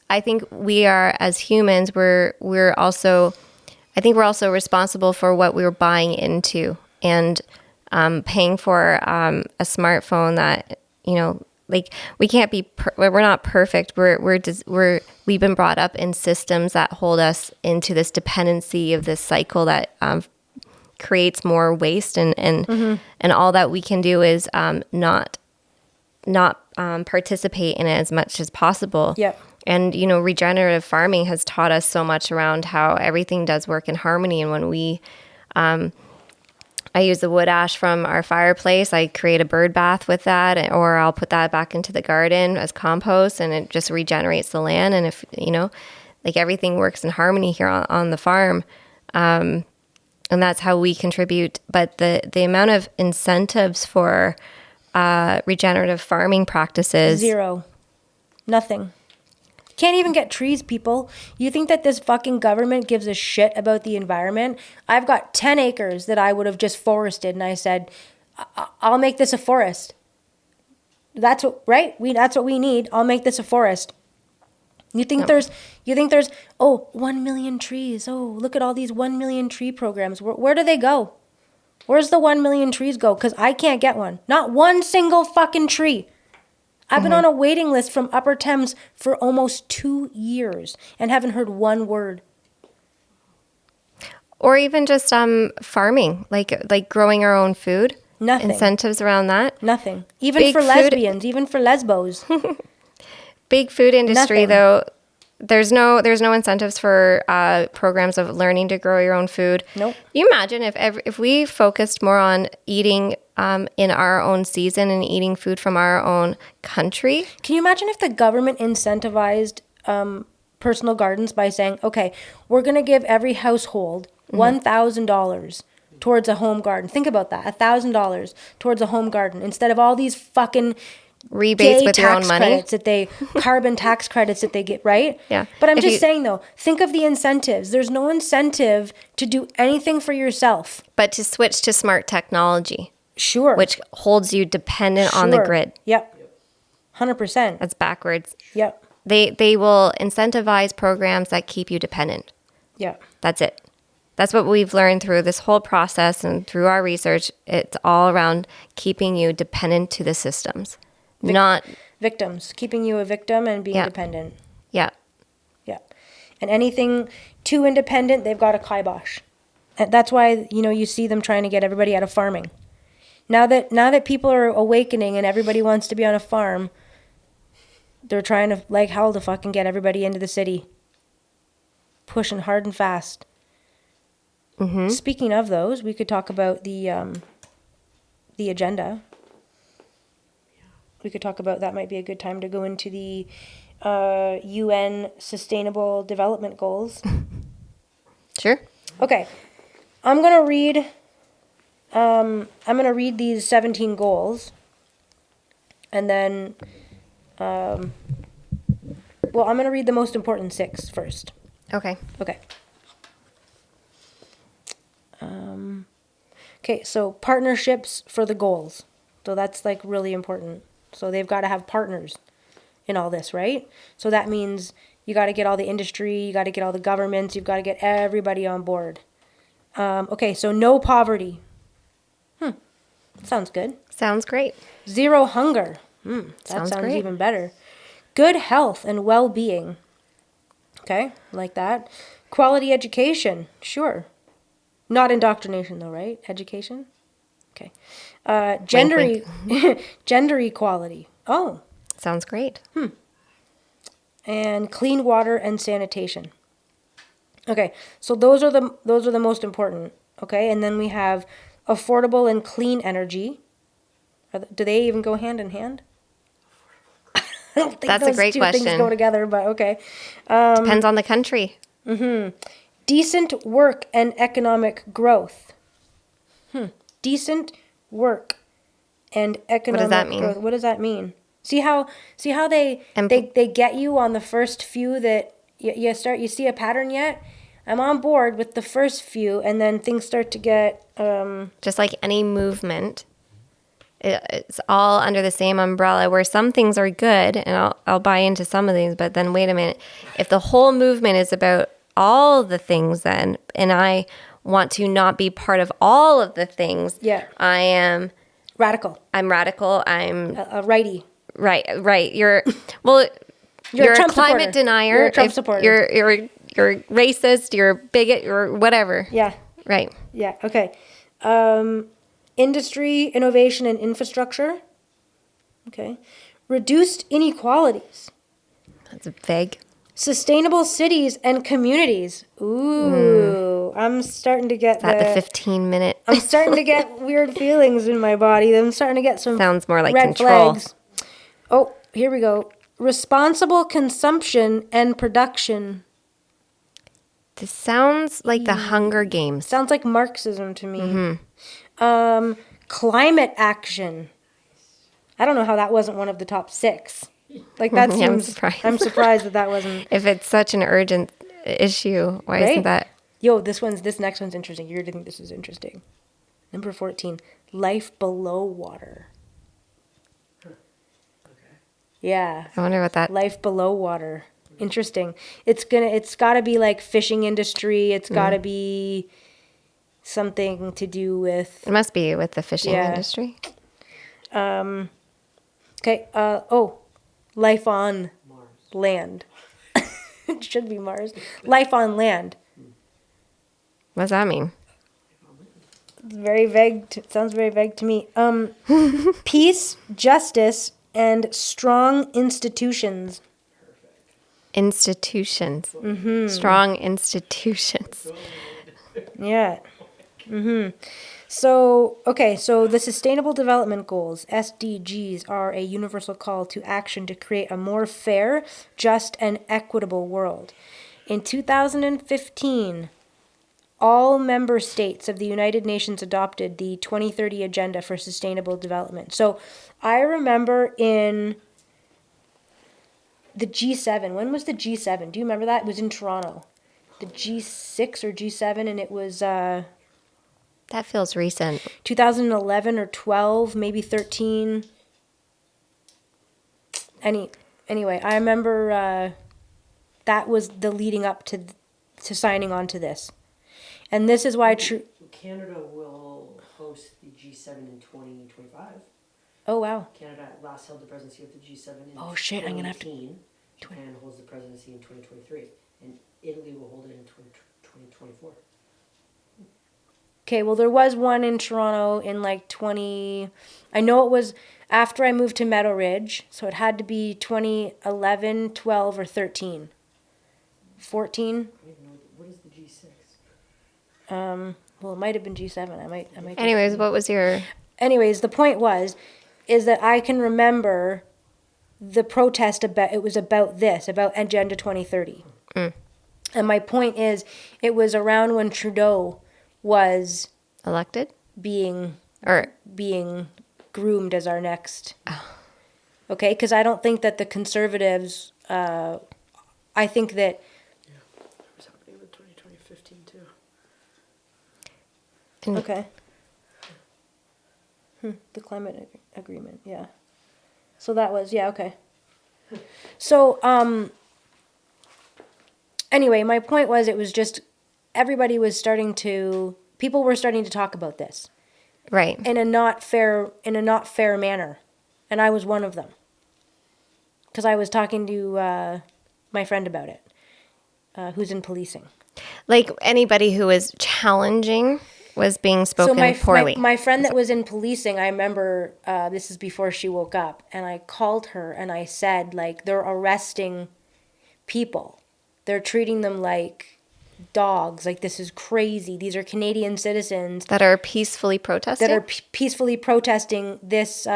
[SPEAKER 2] I think we are, as humans, we're also responsible for what we're buying into and paying for a smartphone that, like we can't be, we're not perfect. We've been brought up in systems that hold us into this dependency of this cycle that creates more waste and all that we can do is not participate in it as much as possible.
[SPEAKER 1] Yeah.
[SPEAKER 2] And, regenerative farming has taught us so much around how everything does work in harmony. And when we, I use the wood ash from our fireplace, I create a bird bath with that, or I'll put that back into the garden as compost, and it just regenerates the land. And if, like everything works in harmony here on the farm. And that's how we contribute. But the amount of incentives for regenerative farming practices.
[SPEAKER 1] Zero. Nothing. Can't even get trees, people. You think that this fucking government gives a shit about the environment? I've got 10 acres that I would have just forested, and I said, I'll make this a forest. That's what, right? That's what we need. I'll make this a forest. You think there's 1 million trees. Oh, look at all these 1 million tree programs. Where do they go? Where's the 1 million trees go? Because I can't get one. Not one single fucking tree. I've been on a waiting list from Upper Thames for almost 2 years and haven't heard one word.
[SPEAKER 2] Or even just farming, like growing our own food.
[SPEAKER 1] Nothing.
[SPEAKER 2] Incentives around that.
[SPEAKER 1] Nothing. Even
[SPEAKER 2] Big
[SPEAKER 1] for
[SPEAKER 2] food-
[SPEAKER 1] lesbians, even for lesbos.
[SPEAKER 2] Big food industry,
[SPEAKER 1] Nothing.
[SPEAKER 2] though. There's no incentives for programs of learning to grow your own food.
[SPEAKER 1] Nope.
[SPEAKER 2] You imagine if we focused more on eating in our own season and eating food from our own country.
[SPEAKER 1] Can you imagine if the government incentivized personal gardens by saying, okay, we're going to give every household $1,000 towards a home garden. Think about that. $1,000 towards a home garden instead of all these fucking
[SPEAKER 2] Rebates with your own money.
[SPEAKER 1] Carbon tax credits that they get, right?
[SPEAKER 2] Yeah.
[SPEAKER 1] But I'm just saying though, think of the incentives. There's no incentive to do anything for yourself.
[SPEAKER 2] But to switch to smart technology.
[SPEAKER 1] Sure.
[SPEAKER 2] Which holds you dependent on the grid.
[SPEAKER 1] Yep. 100%.
[SPEAKER 2] That's backwards.
[SPEAKER 1] Yep.
[SPEAKER 2] They will incentivize programs that keep you dependent.
[SPEAKER 1] Yep.
[SPEAKER 2] That's it. That's what we've learned through this whole process and through our research. It's all around keeping you dependent to the systems. Not
[SPEAKER 1] victims, keeping you a victim and being dependent.
[SPEAKER 2] Yeah.
[SPEAKER 1] Yeah. And anything too independent, they've got a kibosh. And that's why, you see them trying to get everybody out of farming. Now that people are awakening and everybody wants to be on a farm, they're trying to, like hell, to fucking get everybody into the city. Pushing hard and fast. Mm-hmm. Speaking of those, we could talk about the agenda. We could talk about, that might be a good time to go into the UN Sustainable Development Goals.
[SPEAKER 2] Sure.
[SPEAKER 1] Okay. I'm going to read these 17 goals. And then, I'm going to read the most important 6 first. Okay. Okay. Okay, so partnerships for the goals. So that's like really important. So they've got to have partners in all this, right? So that means you got to get all the industry, you got to get all the governments, you've got to get everybody on board. Okay, so no poverty. Sounds good.
[SPEAKER 2] Sounds great.
[SPEAKER 1] Zero hunger. That
[SPEAKER 2] Sounds
[SPEAKER 1] sounds
[SPEAKER 2] great.
[SPEAKER 1] even better. Good health and well-being. Okay, like that. Quality education. Sure. Not indoctrination though, right? Education. Okay. Gender gender equality. Oh,
[SPEAKER 2] Sounds great.
[SPEAKER 1] and clean water and sanitation. Okay, so those are the most important. Okay, and then we have affordable and clean energy. Do they even go hand in hand? I don't think
[SPEAKER 2] That's a
[SPEAKER 1] those
[SPEAKER 2] great
[SPEAKER 1] two things
[SPEAKER 2] question.
[SPEAKER 1] go together, but okay.
[SPEAKER 2] Depends on the country.
[SPEAKER 1] Decent work and economic growth. Decent work and economic
[SPEAKER 2] that mean?
[SPEAKER 1] growth. What does that mean? See how they
[SPEAKER 2] Empl-
[SPEAKER 1] they get you on the first few that you see a pattern yet? I'm on board with the first few, and then things start to get
[SPEAKER 2] Just like any movement, it's all under the same umbrella where some things are good, and I'll buy into some of these, but then wait a minute. If the whole movement is about all the things then, and I want to not be part of all of the things,
[SPEAKER 1] Yeah.
[SPEAKER 2] I'm
[SPEAKER 1] radical,
[SPEAKER 2] radical, I'm
[SPEAKER 1] a righty.
[SPEAKER 2] right. You're a
[SPEAKER 1] Trump
[SPEAKER 2] climate
[SPEAKER 1] supporter.
[SPEAKER 2] denier.
[SPEAKER 1] You're a Trump supporter.
[SPEAKER 2] You're racist, you're a bigot, you're whatever.
[SPEAKER 1] Yeah.
[SPEAKER 2] Right.
[SPEAKER 1] Yeah. Okay. Industry, innovation, and infrastructure. Okay. Reduced inequalities.
[SPEAKER 2] That's vague.
[SPEAKER 1] Sustainable cities and communities. Ooh, I'm starting to get
[SPEAKER 2] At the 15-minute.
[SPEAKER 1] I'm starting to get weird feelings in my body. I'm starting to get some
[SPEAKER 2] Sounds more like
[SPEAKER 1] red
[SPEAKER 2] control.
[SPEAKER 1] flags. Oh, here we go. Responsible consumption and production.
[SPEAKER 2] This sounds like the Hunger Games.
[SPEAKER 1] Sounds like Marxism to me. Climate action. I don't know how that wasn't one of the top 6. Like that
[SPEAKER 2] Yeah, I'm
[SPEAKER 1] seems.
[SPEAKER 2] surprised.
[SPEAKER 1] I'm surprised that wasn't.
[SPEAKER 2] If it's such an urgent issue, why
[SPEAKER 1] Right?
[SPEAKER 2] isn't that?
[SPEAKER 1] Yo, this next one's interesting. You're gonna think this is interesting. Number 14, life below water.
[SPEAKER 3] Okay.
[SPEAKER 1] Yeah,
[SPEAKER 2] I wonder what that.
[SPEAKER 1] life below water. Interesting. It's got to be like fishing industry. It's got to be something to do with.
[SPEAKER 2] It must be with the fishing
[SPEAKER 1] Yeah.
[SPEAKER 2] industry.
[SPEAKER 1] Okay. Life on
[SPEAKER 3] Mars.
[SPEAKER 1] land. It should be Mars. Life on land.
[SPEAKER 2] What does that mean?
[SPEAKER 1] It's very vague. Sounds very vague to me. Peace, justice, and strong institutions.
[SPEAKER 2] Institutions. Strong institutions.
[SPEAKER 1] Yeah. So the Sustainable Development Goals, SDGs, are a universal call to action to create a more fair, just, and equitable world. In 2015, all member states of the United Nations adopted the 2030 Agenda for Sustainable Development. So I remember in the G7, when was the G7? Do you remember that? It was in Toronto. The G6 or G7, and it was...
[SPEAKER 2] That feels recent.
[SPEAKER 1] 2011 or 12, maybe 13. Anyway, I remember that was the leading up to signing on to this. And this is why
[SPEAKER 3] Canada will host the G7 in 2025.
[SPEAKER 1] Oh wow.
[SPEAKER 3] Canada last held the presidency of the G7 in
[SPEAKER 1] Oh, shit, I'm gonna have to-
[SPEAKER 3] 2018. Japan holds the presidency in 2023. And Italy will hold it in 2024.
[SPEAKER 1] Okay, well there was one in Toronto in like 20 I know it was after I moved to Meadow Ridge, so it had to be 2011, 12 or 13. 14?
[SPEAKER 3] I don't even know what is the G6.
[SPEAKER 1] Well, it might have been G7. I might
[SPEAKER 2] Anyways, what was your...
[SPEAKER 1] Anyways, the point is that I can remember the protest it was about this, about Agenda 2030. And my point is, it was around when Trudeau was
[SPEAKER 2] Elected?
[SPEAKER 1] being
[SPEAKER 2] Or...
[SPEAKER 1] groomed as our next. Okay, because I don't think that the Conservatives, I think that,
[SPEAKER 3] It was happening in 2015 too.
[SPEAKER 2] and
[SPEAKER 1] okay, The climate agreement, yeah. So that was, yeah, okay. So, anyway, my point was it was just everybody was starting to, people were starting to talk about this
[SPEAKER 2] Right.
[SPEAKER 1] in a not fair manner. And I was one of them. Because I was talking to my friend about it, who's in policing.
[SPEAKER 2] Like anybody who was challenging was being spoken poorly.
[SPEAKER 1] My friend that was in policing, I remember this is before she woke up, and I called her and I said, like, they're arresting people. They're treating them like dogs. Like, this is crazy. These are Canadian citizens
[SPEAKER 2] that are peacefully protesting?
[SPEAKER 1] that are peacefully protesting this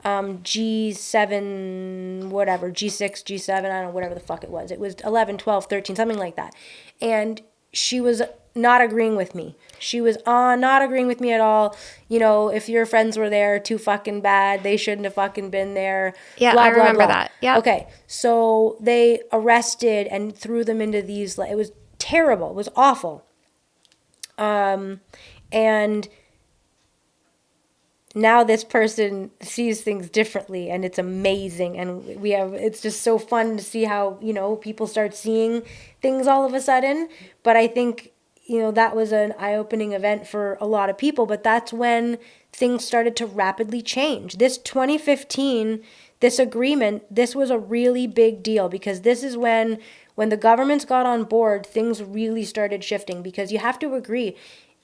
[SPEAKER 1] G7, whatever, G6, G7, I don't know, whatever the fuck it was. It was 11, 12, 13, something like that. And she was not agreeing with me. She was not agreeing with me at all. You know, if your friends were there, too fucking bad. They shouldn't have fucking been there.
[SPEAKER 2] Yeah,
[SPEAKER 1] blah,
[SPEAKER 2] I
[SPEAKER 1] blah,
[SPEAKER 2] remember
[SPEAKER 1] blah.
[SPEAKER 2] that. Yeah.
[SPEAKER 1] Okay, so they arrested and threw them into these, it was terrible. It was awful. And now this person sees things differently, and it's amazing. And it's just so fun to see how, you know, people start seeing things all of a sudden. But I think, you know, that was an eye-opening event for a lot of people. But that's when things started to rapidly change. This 2015, this agreement, this was a really big deal, because this is when the governments got on board, things really started shifting. Because you have to agree,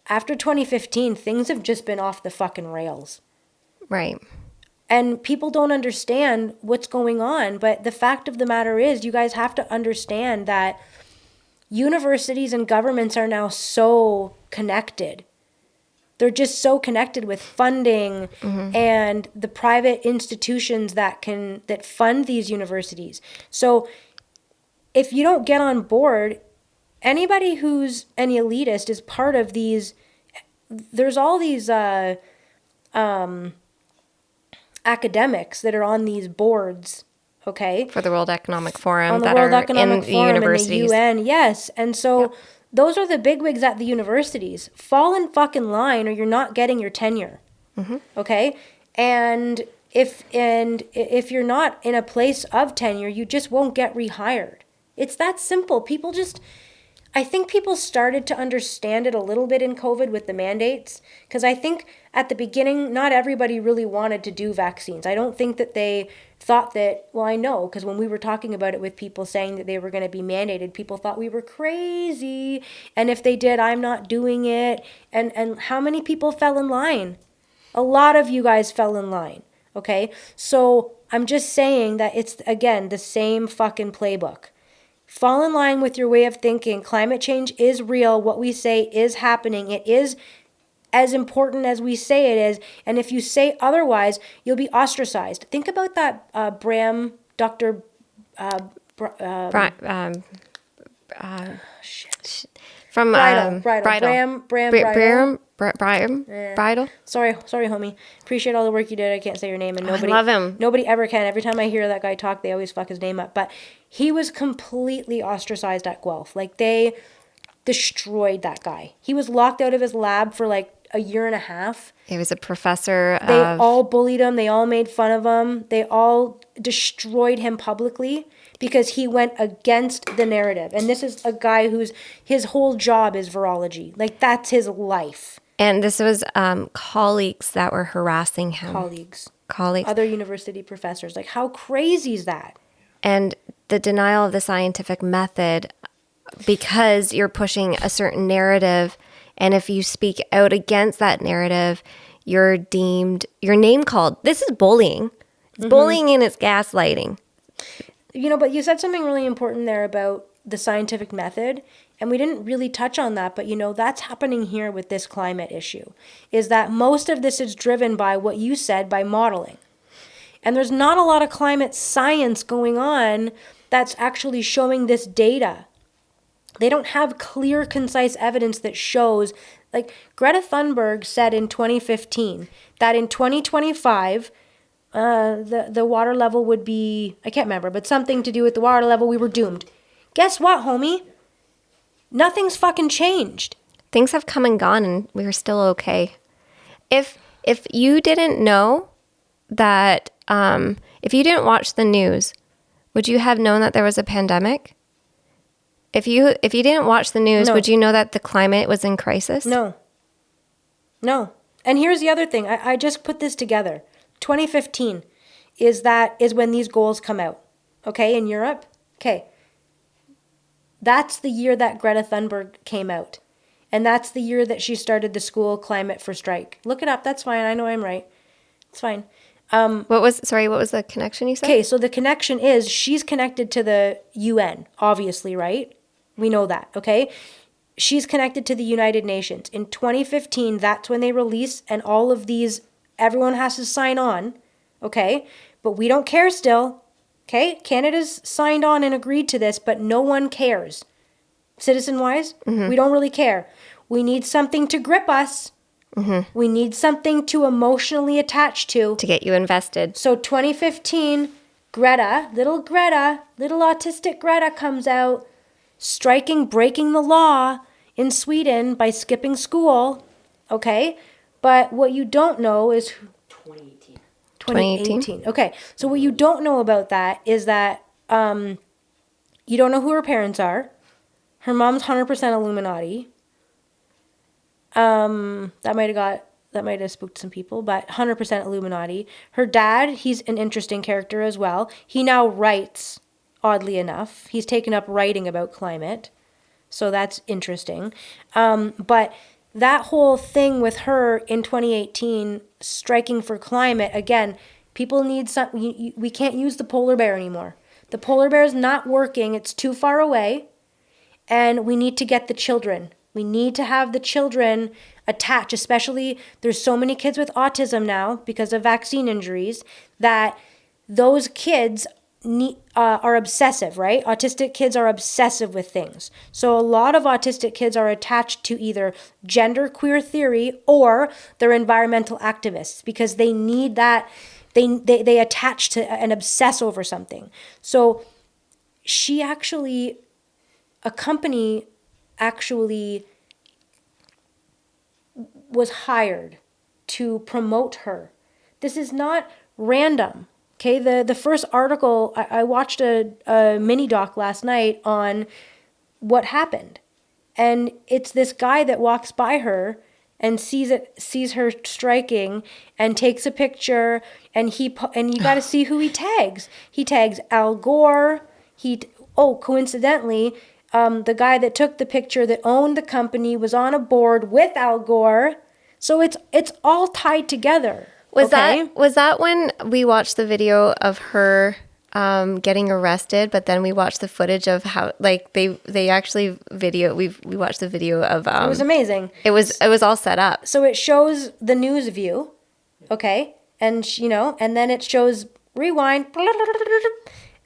[SPEAKER 1] after 2015, things have just been off the fucking rails.
[SPEAKER 2] Right.
[SPEAKER 1] And people don't understand what's going on. But the fact of the matter is, you guys have to understand that universities and governments are now so connected. They're just so connected with funding and the private institutions that fund these universities. So if you don't get on board, anybody who's an elitist is part of these. There's all these academics that are on these boards, okay?
[SPEAKER 2] For the World Economic Forum,
[SPEAKER 1] On the
[SPEAKER 2] that
[SPEAKER 1] World
[SPEAKER 2] are
[SPEAKER 1] Economic
[SPEAKER 2] in the
[SPEAKER 1] Forum and the
[SPEAKER 2] universities.
[SPEAKER 1] UN, yes. And so those are the bigwigs at the universities. Fall in fucking line, or you're not getting your tenure, okay? And if you're not in a place of tenure, you just won't get rehired. It's that simple. I think people started to understand it a little bit in COVID with the mandates, because I think at the beginning, not everybody really wanted to do vaccines. I don't think that they thought that, well, I know, because when we were talking about it with people saying that they were going to be mandated, people thought we were crazy. And if they did, I'm not doing it. And how many people fell in line? A lot of you guys fell in line, okay? So I'm just saying that it's, again, the same fucking playbook. Fall in line with your way of thinking. Climate change is real. What we say is happening. It is as important as we say it is. And if you say otherwise, you'll be ostracized. Think about that Dr.
[SPEAKER 2] From
[SPEAKER 1] Bridle. Sorry, homie. Appreciate all the work you did. I can't say your name, and nobody,
[SPEAKER 2] I love him.
[SPEAKER 1] Nobody ever can. Every time I hear that guy talk, they always fuck his name up. But he was completely ostracized at Guelph. Like, they destroyed that guy. He was locked out of his lab for like a year and a half.
[SPEAKER 2] He was a professor.
[SPEAKER 1] They all bullied him. They all made fun of him. They all destroyed him publicly because he went against the narrative. And this is a guy his whole job is virology. Like, that's his life.
[SPEAKER 2] And this was colleagues that were harassing him.
[SPEAKER 1] Colleagues.
[SPEAKER 2] Colleagues.
[SPEAKER 1] Other university professors. Like, how crazy is that?
[SPEAKER 2] And the denial of the scientific method, because you're pushing a certain narrative, and if you speak out against that narrative, you're name called. This is bullying. It's bullying and it's gaslighting.
[SPEAKER 1] You know, but you said something really important there about the scientific method, and we didn't really touch on that, but you know, that's happening here with this climate issue, is that most of this is driven by what you said, by modeling. And there's not a lot of climate science going on that's actually showing this data. They don't have clear, concise evidence that shows, like Greta Thunberg said in 2015, that in 2025, the water level would be, I can't remember, but something to do with the water level, we were doomed. Guess what, homie? Nothing's fucking changed.
[SPEAKER 2] Things have come and gone, and we're still okay. If if you didn't know that, if you didn't watch the news, would you have known that there was a pandemic? If you didn't watch the news,
[SPEAKER 1] No.
[SPEAKER 2] would you know that the climate was in crisis?
[SPEAKER 1] No. No. And here's the other thing. I just put this together. 2015 is when these goals come out. Okay, in Europe. Okay. That's the year that Greta Thunberg came out. And that's the year that she started the school climate for strike. Look it up. That's fine. I know I'm right. It's fine.
[SPEAKER 2] What was the connection you said?
[SPEAKER 1] Okay, so the connection is she's connected to the UN, obviously, right? We know that, okay? She's connected to the United Nations. In 2015, that's when they release, and all of these, everyone has to sign on, okay? But we don't care still, okay? Canada's signed on and agreed to this, but no one cares. Citizen-wise, we don't really care. We need something to grip us. We need something to emotionally attach to.
[SPEAKER 2] To get you invested.
[SPEAKER 1] So 2015, little autistic Greta comes out, breaking the law in Sweden by skipping school, okay? But what you don't know is
[SPEAKER 3] 2018.
[SPEAKER 1] 2018. Okay, so what you don't know about that is that you don't know who her parents are. Her mom's 100% Illuminati. That might have spooked some people, but 100% Illuminati. Her dad, he's an interesting character as well. He now writes, oddly enough. He's taken up writing about climate. So that's interesting. But that whole thing with her in 2018, striking for climate, again, people need something. We can't use the polar bear anymore. The polar bear is not working. It's too far away. And we need to get the children. We need to have the children attached, especially there's so many kids with autism now because of vaccine injuries that those kids are obsessive, right? Autistic kids are obsessive with things. So a lot of autistic kids are attached to either gender queer theory or they're environmental activists because they need that. They attach to and obsess over something. So a company actually was hired to promote her. This is not random. Okay, the first article, I watched a mini doc last night on what happened. And it's this guy that walks by her and sees her striking and takes a picture and you got to see who he tags. He tags Al Gore. Coincidentally, the guy that took the picture that owned the company was on a board with Al Gore. So it's all tied together.
[SPEAKER 2] Was that when we watched the video of her getting arrested, but then we watched the footage of how they actually we watched the video of
[SPEAKER 1] it was amazing.
[SPEAKER 2] It was all set up.
[SPEAKER 1] So it shows the news view, okay? And and then it shows rewind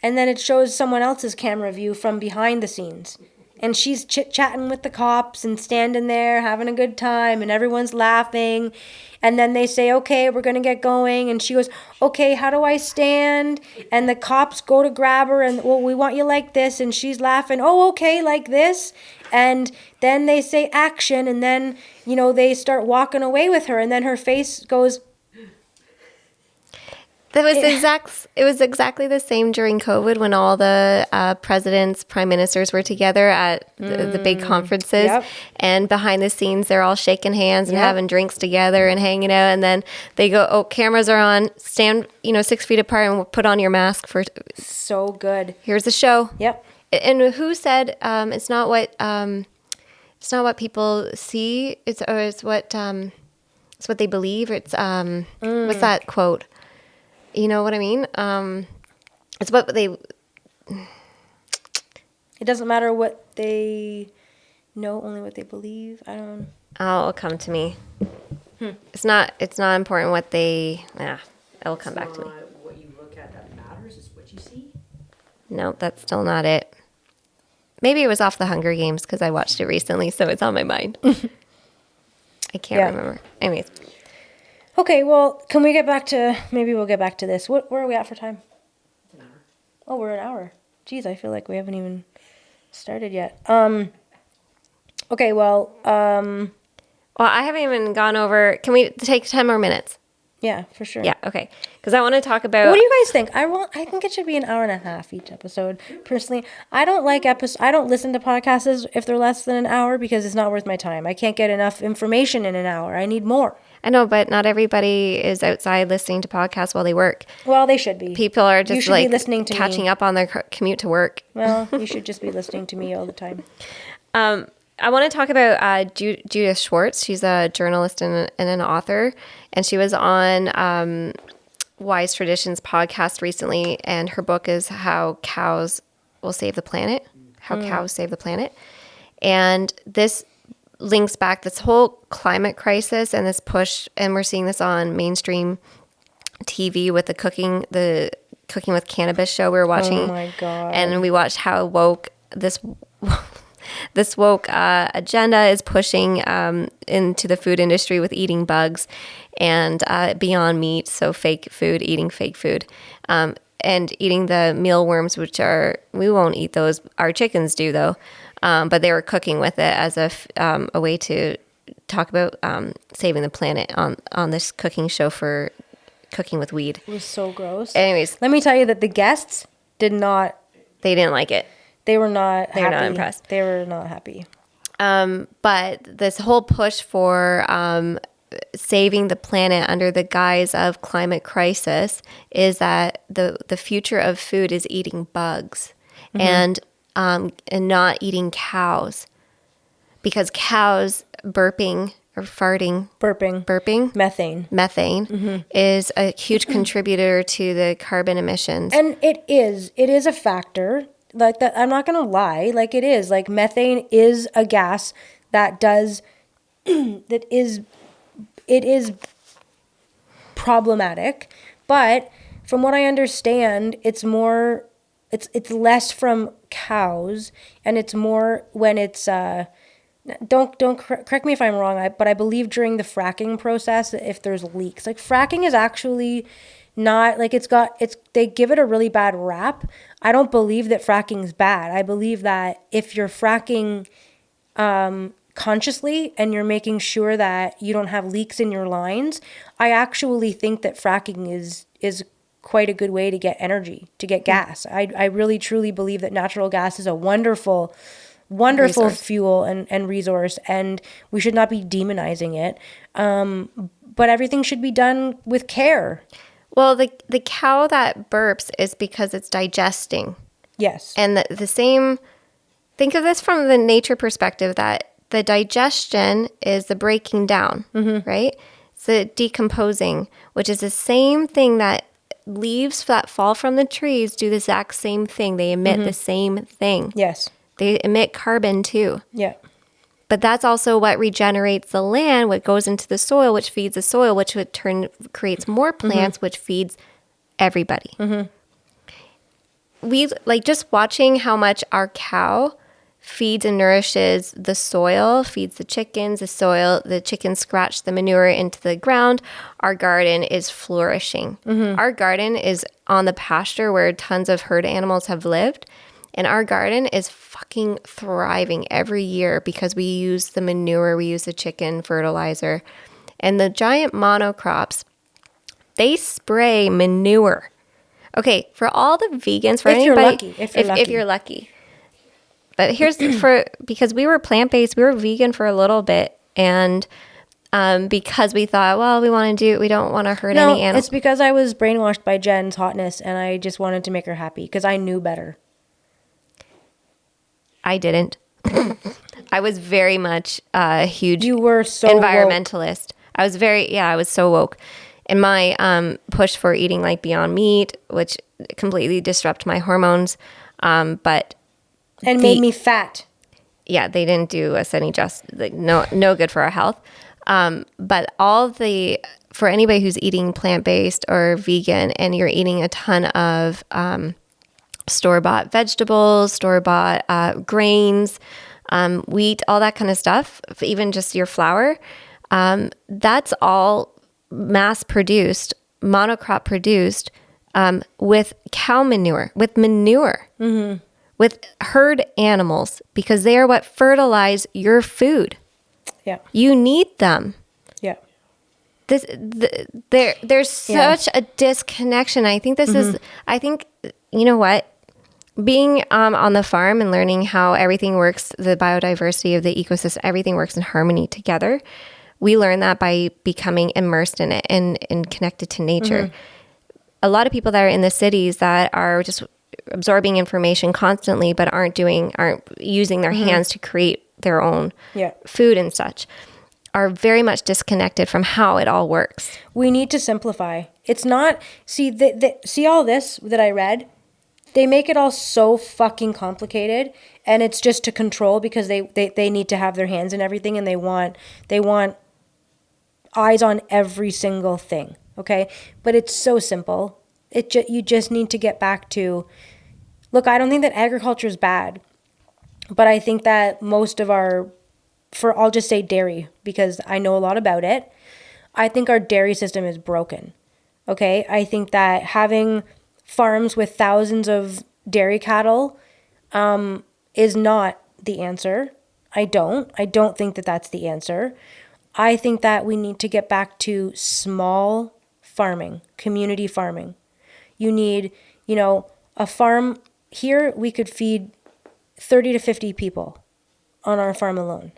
[SPEAKER 1] and then it shows someone else's camera view from behind the scenes. And she's chit-chatting with the cops and standing there having a good time and everyone's laughing. And then they say, okay, we're going to get going. And she goes, okay, how do I stand? And the cops go to grab her and, well, we want you like this. And she's laughing, oh, okay, like this. And then they say action. And then, they start walking away with her. And then her face goes...
[SPEAKER 2] It was exactly the same during COVID when all the presidents, prime ministers were together at the big conferences.
[SPEAKER 1] Yep.
[SPEAKER 2] And behind the scenes, they're all shaking hands and having drinks together and hanging out. And then they go, oh, cameras are on, stand, 6 feet apart and put on your mask for...
[SPEAKER 1] So good.
[SPEAKER 2] Here's the show.
[SPEAKER 1] Yep.
[SPEAKER 2] And who said it's not what people see, it's what they believe. It's what's that quote? You know what I mean? It's what they...
[SPEAKER 1] It doesn't matter what they know, only what they believe. I don't...
[SPEAKER 2] Oh, it'll come to me. It's not important what they... it'll come back to me.
[SPEAKER 3] What you look at that matters, it's what you see.
[SPEAKER 2] No, that's still not it. Maybe it was off the Hunger Games because I watched it recently, so it's on my mind. I can't remember. Anyways.
[SPEAKER 1] Okay, well, can we get back to... Maybe we'll get back to this. Where are we at for time?
[SPEAKER 3] An hour.
[SPEAKER 1] Oh, we're an hour. Jeez, I feel like we haven't even started yet. Okay, well...
[SPEAKER 2] Well, I haven't even gone over. Can we take 10 more minutes?
[SPEAKER 1] Yeah, for sure.
[SPEAKER 2] Yeah, okay. Because I want to talk about.
[SPEAKER 1] What do you guys think? I think it should be an hour and a half each episode. Personally, I don't I don't listen to podcasts if they're less than an hour because it's not worth my time. I can't get enough information in an hour. I need more.
[SPEAKER 2] I know, but not everybody is outside listening to podcasts while they work.
[SPEAKER 1] Well, they should be.
[SPEAKER 2] People are
[SPEAKER 1] You
[SPEAKER 2] just
[SPEAKER 1] should
[SPEAKER 2] like
[SPEAKER 1] be listening to
[SPEAKER 2] catching
[SPEAKER 1] me.
[SPEAKER 2] up on their commute to work.
[SPEAKER 1] Well, you should just be listening to me all the time.
[SPEAKER 2] I want to talk about Judith Schwartz. She's a journalist and an author, and she was on Wise Traditions podcast recently, and her book is How Cows Will Save the Planet, How Cows Save the Planet. And this links back this whole climate crisis and this push, and we're seeing this on mainstream TV with the Cooking with Cannabis show we were watching.
[SPEAKER 1] Oh my God.
[SPEAKER 2] And we watched how woke this woke agenda is pushing into the food industry with eating bugs and Beyond Meat, so fake food, eating fake food, and eating the mealworms, which we won't eat those. Our chickens do though, but they were cooking with it as a way to talk about saving the planet on this cooking show for Cooking with Weed.
[SPEAKER 1] It was so gross.
[SPEAKER 2] Anyways,
[SPEAKER 1] Let me tell you that the guests did not.
[SPEAKER 2] they didn't like it.
[SPEAKER 1] They were not.
[SPEAKER 2] They were
[SPEAKER 1] happy.
[SPEAKER 2] not impressed.
[SPEAKER 1] They were not happy.
[SPEAKER 2] But this whole push for saving the planet under the guise of climate crisis is that the future of food is eating bugs and not eating cows, because cows burping or burping methane is a huge contributor to the carbon emissions.
[SPEAKER 1] And it is a factor. Like that, I'm not gonna lie. Like it is. Like methane is a gas that does it is problematic. But from what I understand, it's less from cows, and it's more when it's don't correct me if I'm wrong. But I believe during the fracking process, if there's leaks, like fracking is actually not like they give it a really bad rap. I don't believe that fracking is bad. I believe that if you're fracking consciously and you're making sure that you don't have leaks in your lines, I actually think that fracking is quite a good way to get energy, to get gas. I really truly believe that natural gas is a wonderful resource. Fuel and resource, and we should not be demonizing it. But everything should be done with care.
[SPEAKER 2] Well, the cow that burps is because it's digesting.
[SPEAKER 1] Yes.
[SPEAKER 2] And the same, think of this from the nature perspective, that the digestion is the breaking down, right? It's the decomposing, which is the same thing that leaves that fall from the trees do the exact same thing. They emit the same thing.
[SPEAKER 1] Yes.
[SPEAKER 2] They emit carbon too.
[SPEAKER 1] Yeah.
[SPEAKER 2] But that's also what regenerates the land, what goes into the soil, which feeds the soil, which would creates more plants, which feeds everybody. We like just watching how much our cow feeds and nourishes the soil, feeds the chickens, the soil, the chickens scratch the manure into the ground. Our garden is flourishing. Our garden is on the pasture where tons of herd animals have lived. And our garden is fucking thriving every year because we use the manure, we use the chicken fertilizer. And the giant monocrops, they spray manure. Okay, for all the vegans, for anybody, if you're lucky. But here's because we were plant-based, we were vegan for a little bit, and because we thought, well, we don't want to hurt any animals.
[SPEAKER 1] It's because I was brainwashed by Jen's hotness, and I just wanted to make her happy because I knew better.
[SPEAKER 2] I didn't. I was very much a huge
[SPEAKER 1] Woke.
[SPEAKER 2] environmentalist. I was so woke. And my push for eating like Beyond Meat, which completely disrupt my hormones, and
[SPEAKER 1] made me fat.
[SPEAKER 2] Yeah, they didn't do us any no good for our health. But for anybody who's eating plant-based or vegan and you're eating a ton of store-bought vegetables, store-bought grains, wheat, all that kind of stuff, even just your flour, that's all mass-produced, monocrop produced with cow manure, with manure, with herd animals, because they are what fertilize your food.
[SPEAKER 1] Yeah.
[SPEAKER 2] You need them.
[SPEAKER 1] Yeah.
[SPEAKER 2] There's such a disconnection. I think you know what? Being on the farm and learning how everything works, the biodiversity of the ecosystem, everything works in harmony together. We learn that by becoming immersed in it and connected to nature. A lot of people that are in the cities that are just absorbing information constantly, but aren't using their hands to create their own food and such, are very much disconnected from how it all works.
[SPEAKER 1] We need to simplify. It's not, see all this that I read? They make it all so fucking complicated, and it's just to control because they need to have their hands in everything, and they want eyes on every single thing, okay? But it's so simple. You just need to get back to, look, I don't think that agriculture is bad, but I think that most of I'll just say dairy because I know a lot about it. I think our dairy system is broken, okay? I think that having farms with thousands of dairy cattle is not the answer. I don't think that that's the answer. I think that we need to get back to small farming, community farming. You need, a farm here, we could feed 30 to 50 people on our farm alone.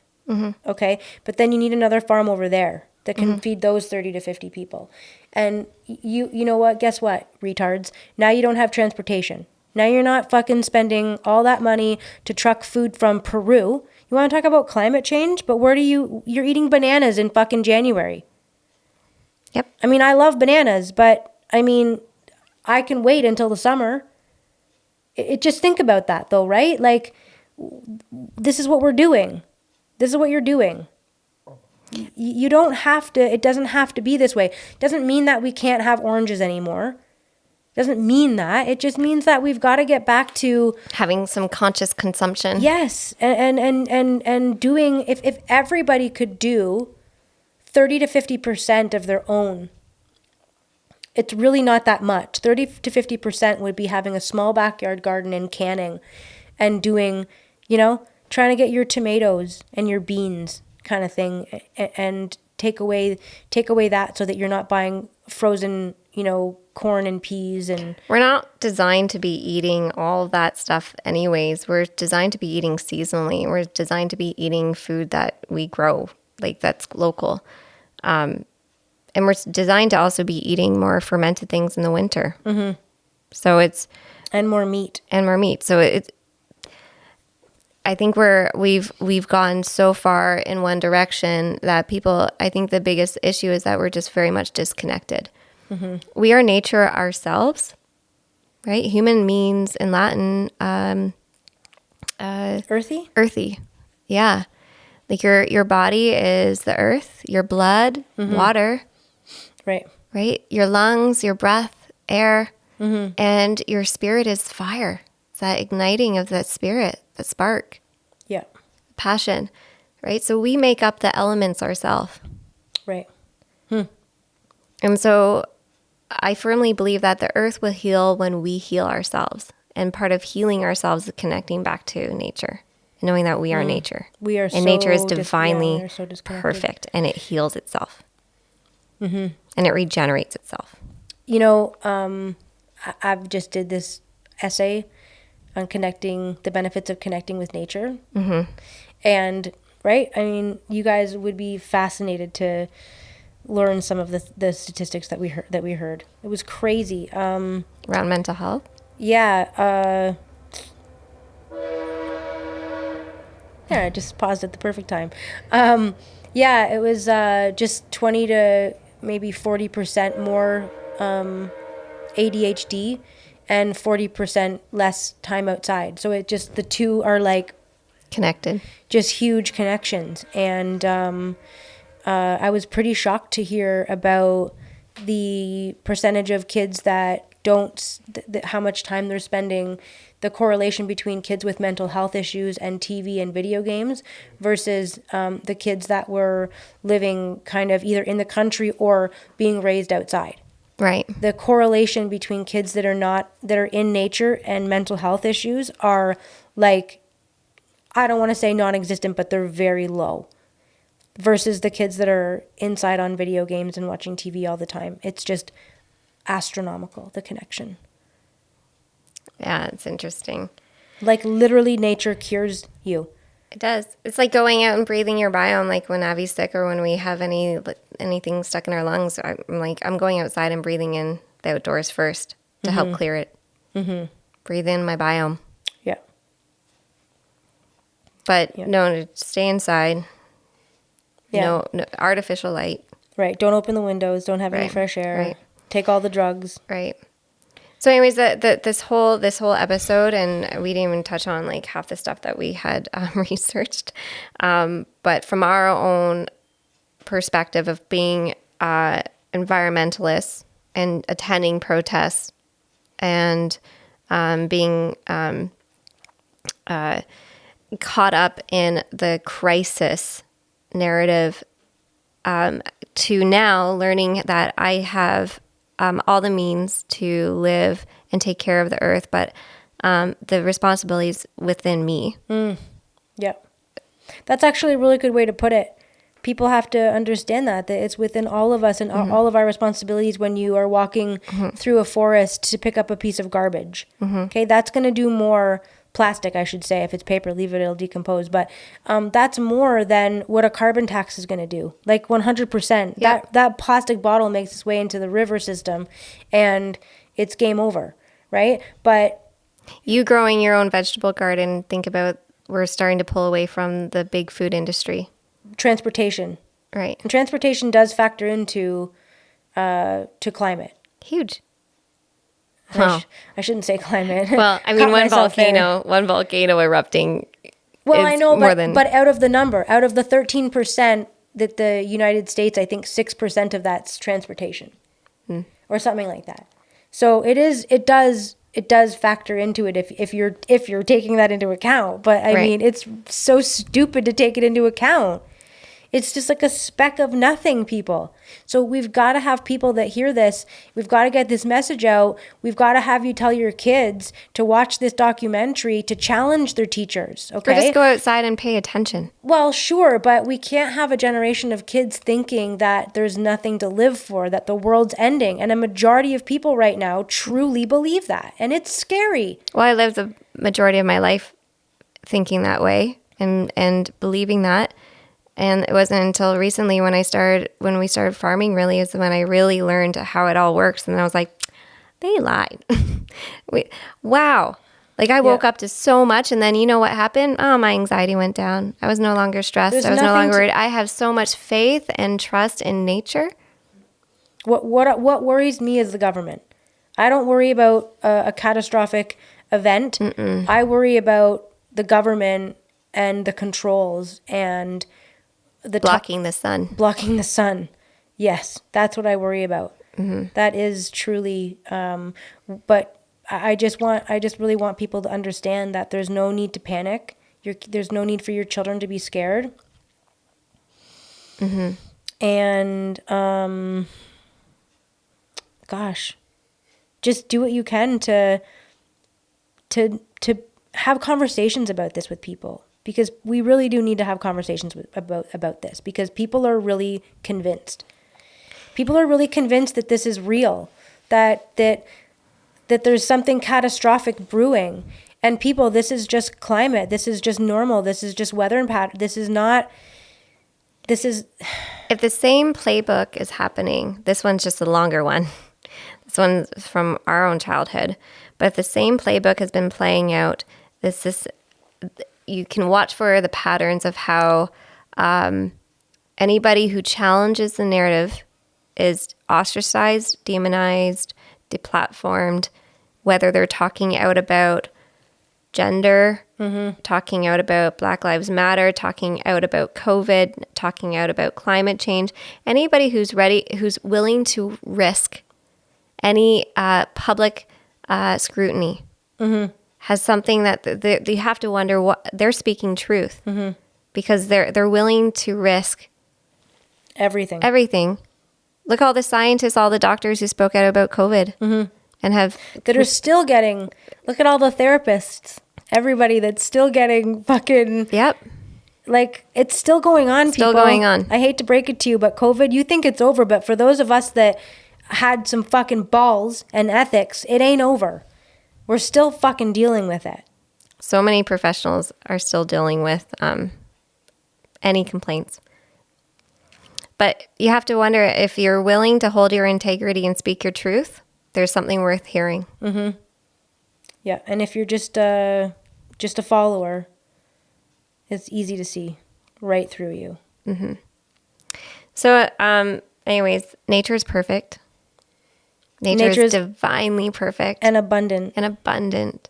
[SPEAKER 1] Okay? But then you need another farm over there that can feed those 30 to 50 people. And you know what? Guess what, retards? Now you don't have transportation. Now you're not fucking spending all that money to truck food from Peru. You want to talk about climate change? But you're eating bananas in fucking January.
[SPEAKER 2] Yep.
[SPEAKER 1] I mean, I love bananas, but I mean, I can wait until the summer. Just think about that though, right? Like, this is what we're doing. This is what you're doing. You don't have to, it doesn't have to be this way. It doesn't mean that we can't have oranges anymore. It doesn't mean that. It just means that we've got to get back to
[SPEAKER 2] having some conscious consumption.
[SPEAKER 1] Yes. And doing, if everybody could do 30 to 50% of their own, it's really not that much. 30 to 50% would be having a small backyard garden and canning and doing, trying to get your tomatoes and your beans kind of thing and take away that so that you're not buying frozen, corn and peas. And
[SPEAKER 2] we're not designed to be eating all of that stuff anyways. We're designed to be eating seasonally. We're designed to be eating food that we grow, like that's local. And we're designed to also be eating more fermented things in the winter. So it's
[SPEAKER 1] and more meat.
[SPEAKER 2] So it's, I think we've gone so far in one direction that people, I think the biggest issue is that we're just very much disconnected. We are nature ourselves, right? Human means in Latin,
[SPEAKER 1] Earthy?
[SPEAKER 2] Earthy. Yeah. Like your body is the earth, your blood, water. Right? Your lungs, your breath, air, and your spirit is fire. It's that igniting of that spirit, that spark.
[SPEAKER 1] Yeah.
[SPEAKER 2] Passion, right? So we make up the elements ourselves.
[SPEAKER 1] Right.
[SPEAKER 2] And so I firmly believe that the earth will heal when we heal ourselves. And part of healing ourselves is connecting back to nature, knowing that we are nature.
[SPEAKER 1] We are
[SPEAKER 2] and nature is
[SPEAKER 1] we
[SPEAKER 2] divinely
[SPEAKER 1] are so disconnected.
[SPEAKER 2] perfect, and it heals itself. And it regenerates itself.
[SPEAKER 1] I've just did this essay on the benefits of connecting with nature. And, right, I mean, you guys would be fascinated to learn some of the statistics that we heard. It was crazy.
[SPEAKER 2] Around mental health?
[SPEAKER 1] Yeah. Yeah, I just paused at the perfect time. Yeah, it was just 20 to maybe 40% more ADHD and 40% less time outside. So the two are like
[SPEAKER 2] connected,
[SPEAKER 1] just huge connections. And I was pretty shocked to hear about the percentage of kids that how much time they're spending, the correlation between kids with mental health issues and TV and video games versus the kids that were living kind of either in the country or being raised outside.
[SPEAKER 2] Right.
[SPEAKER 1] The correlation between kids that are in nature and mental health issues are like, I don't want to say non-existent, but they're very low. versus the kids that are inside on video games and watching TV all the time. It's just astronomical, the connection.
[SPEAKER 2] Yeah, it's interesting.
[SPEAKER 1] Like literally nature cures you.
[SPEAKER 2] It does. It's like going out and breathing your biome. Like when Abby's sick or when we have anything stuck in our lungs, I'm going outside and breathing in the outdoors first to help clear it. Mm-hmm. Breathe in my biome.
[SPEAKER 1] Yeah.
[SPEAKER 2] But no, stay inside.
[SPEAKER 1] Yeah.
[SPEAKER 2] No artificial light.
[SPEAKER 1] Right. Don't open the windows. Don't have any fresh air.
[SPEAKER 2] Right.
[SPEAKER 1] Take all the drugs.
[SPEAKER 2] Right. So anyways, this whole episode, and we didn't even touch on like half the stuff that we had researched, but from our own perspective of being environmentalists and attending protests and being caught up in the crisis narrative, to now learning that I have all the means to live and take care of the earth, but the responsibilities within me.
[SPEAKER 1] Yeah. That's actually a really good way to put it. People have to understand that it's within all of us and all of our responsibilities when you are walking through a forest to pick up a piece of garbage. Okay, that's going to do more plastic, I should say. If it's paper, leave it, it'll decompose. But that's more than what a carbon tax is going to do. Like 100%.
[SPEAKER 2] Yep.
[SPEAKER 1] That plastic bottle makes its way into the river system and it's game over, right? But
[SPEAKER 2] you growing your own vegetable garden, think about we're starting to pull away from the big food industry.
[SPEAKER 1] Transportation.
[SPEAKER 2] Right.
[SPEAKER 1] And transportation does factor into to climate.
[SPEAKER 2] Huge.
[SPEAKER 1] Wow. I shouldn't say climate.
[SPEAKER 2] Well, I mean, one volcano erupting.
[SPEAKER 1] Well, I know,
[SPEAKER 2] but
[SPEAKER 1] but out of the 13% that the United States, I think 6% of that's transportation, or something like that. So it does factor into it if you're taking that into account. But I mean, it's so stupid to take it into account. It's just like a speck of nothing, people. So we've got to have people that hear this. We've got to get this message out. We've got to have you tell your kids to watch this documentary, to challenge their teachers, okay?
[SPEAKER 2] Or just go outside and pay attention.
[SPEAKER 1] Well, sure, but we can't have a generation of kids thinking that there's nothing to live for, that the world's ending. And a majority of people right now truly believe that. And it's scary.
[SPEAKER 2] Well, I lived the majority of my life thinking that way and believing that. And it wasn't until recently when we started farming really is when I really learned how it all works. And I was like, they lied. Wow. Like I woke up to so much, and then you know what happened? Oh, my anxiety went down. I was no longer stressed. I was no longer worried. I have so much faith and trust in nature.
[SPEAKER 1] What worries me is the government. I don't worry about a catastrophic event. I worry about the government and the controls and
[SPEAKER 2] blocking the sun.
[SPEAKER 1] Blocking the sun. Yes, that's what I worry about. That is truly, but I just really want people to understand that there's no need to panic. There's no need for your children to be scared. And, gosh, just do what you can to have conversations about this with people. Because we really do need to have conversations about this, because people are really convinced. People are really convinced that this is real, that there's something catastrophic brewing. And people, this is just climate. This is just normal. This is just weather and pattern. This is.
[SPEAKER 2] If the same playbook is happening, this one's just a longer one. This one's from our own childhood. But if the same playbook has been playing out, you can watch for the patterns of how anybody who challenges the narrative is ostracized, demonized, deplatformed, whether they're talking out about gender, talking out about Black Lives Matter, talking out about COVID, talking out about climate change. Anybody who's willing to risk any public scrutiny has something that you have to wonder what they're speaking truth, because they're willing to risk everything. Look, all the scientists, all the doctors who spoke out about COVID and are still getting. Look at all the therapists, everybody that's still getting fucking.
[SPEAKER 1] Yep. like, it's still going on,
[SPEAKER 2] Still
[SPEAKER 1] people.
[SPEAKER 2] going on.
[SPEAKER 1] I hate to break it to you, but COVID, you think it's over, but for those of us that had some fucking balls and ethics, it ain't over. We're still fucking dealing with it.
[SPEAKER 2] So many professionals are still dealing with any complaints. But you have to wonder if you're willing to hold your integrity and speak your truth, there's something worth hearing.
[SPEAKER 1] Yeah, and if you're just a follower, it's easy to see right through you.
[SPEAKER 2] So, anyways, nature is perfect. Nature is divinely perfect
[SPEAKER 1] And abundant.
[SPEAKER 2] and abundant.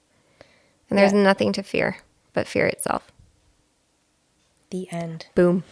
[SPEAKER 2] And there's nothing to fear but fear itself.
[SPEAKER 1] The end.
[SPEAKER 2] Boom.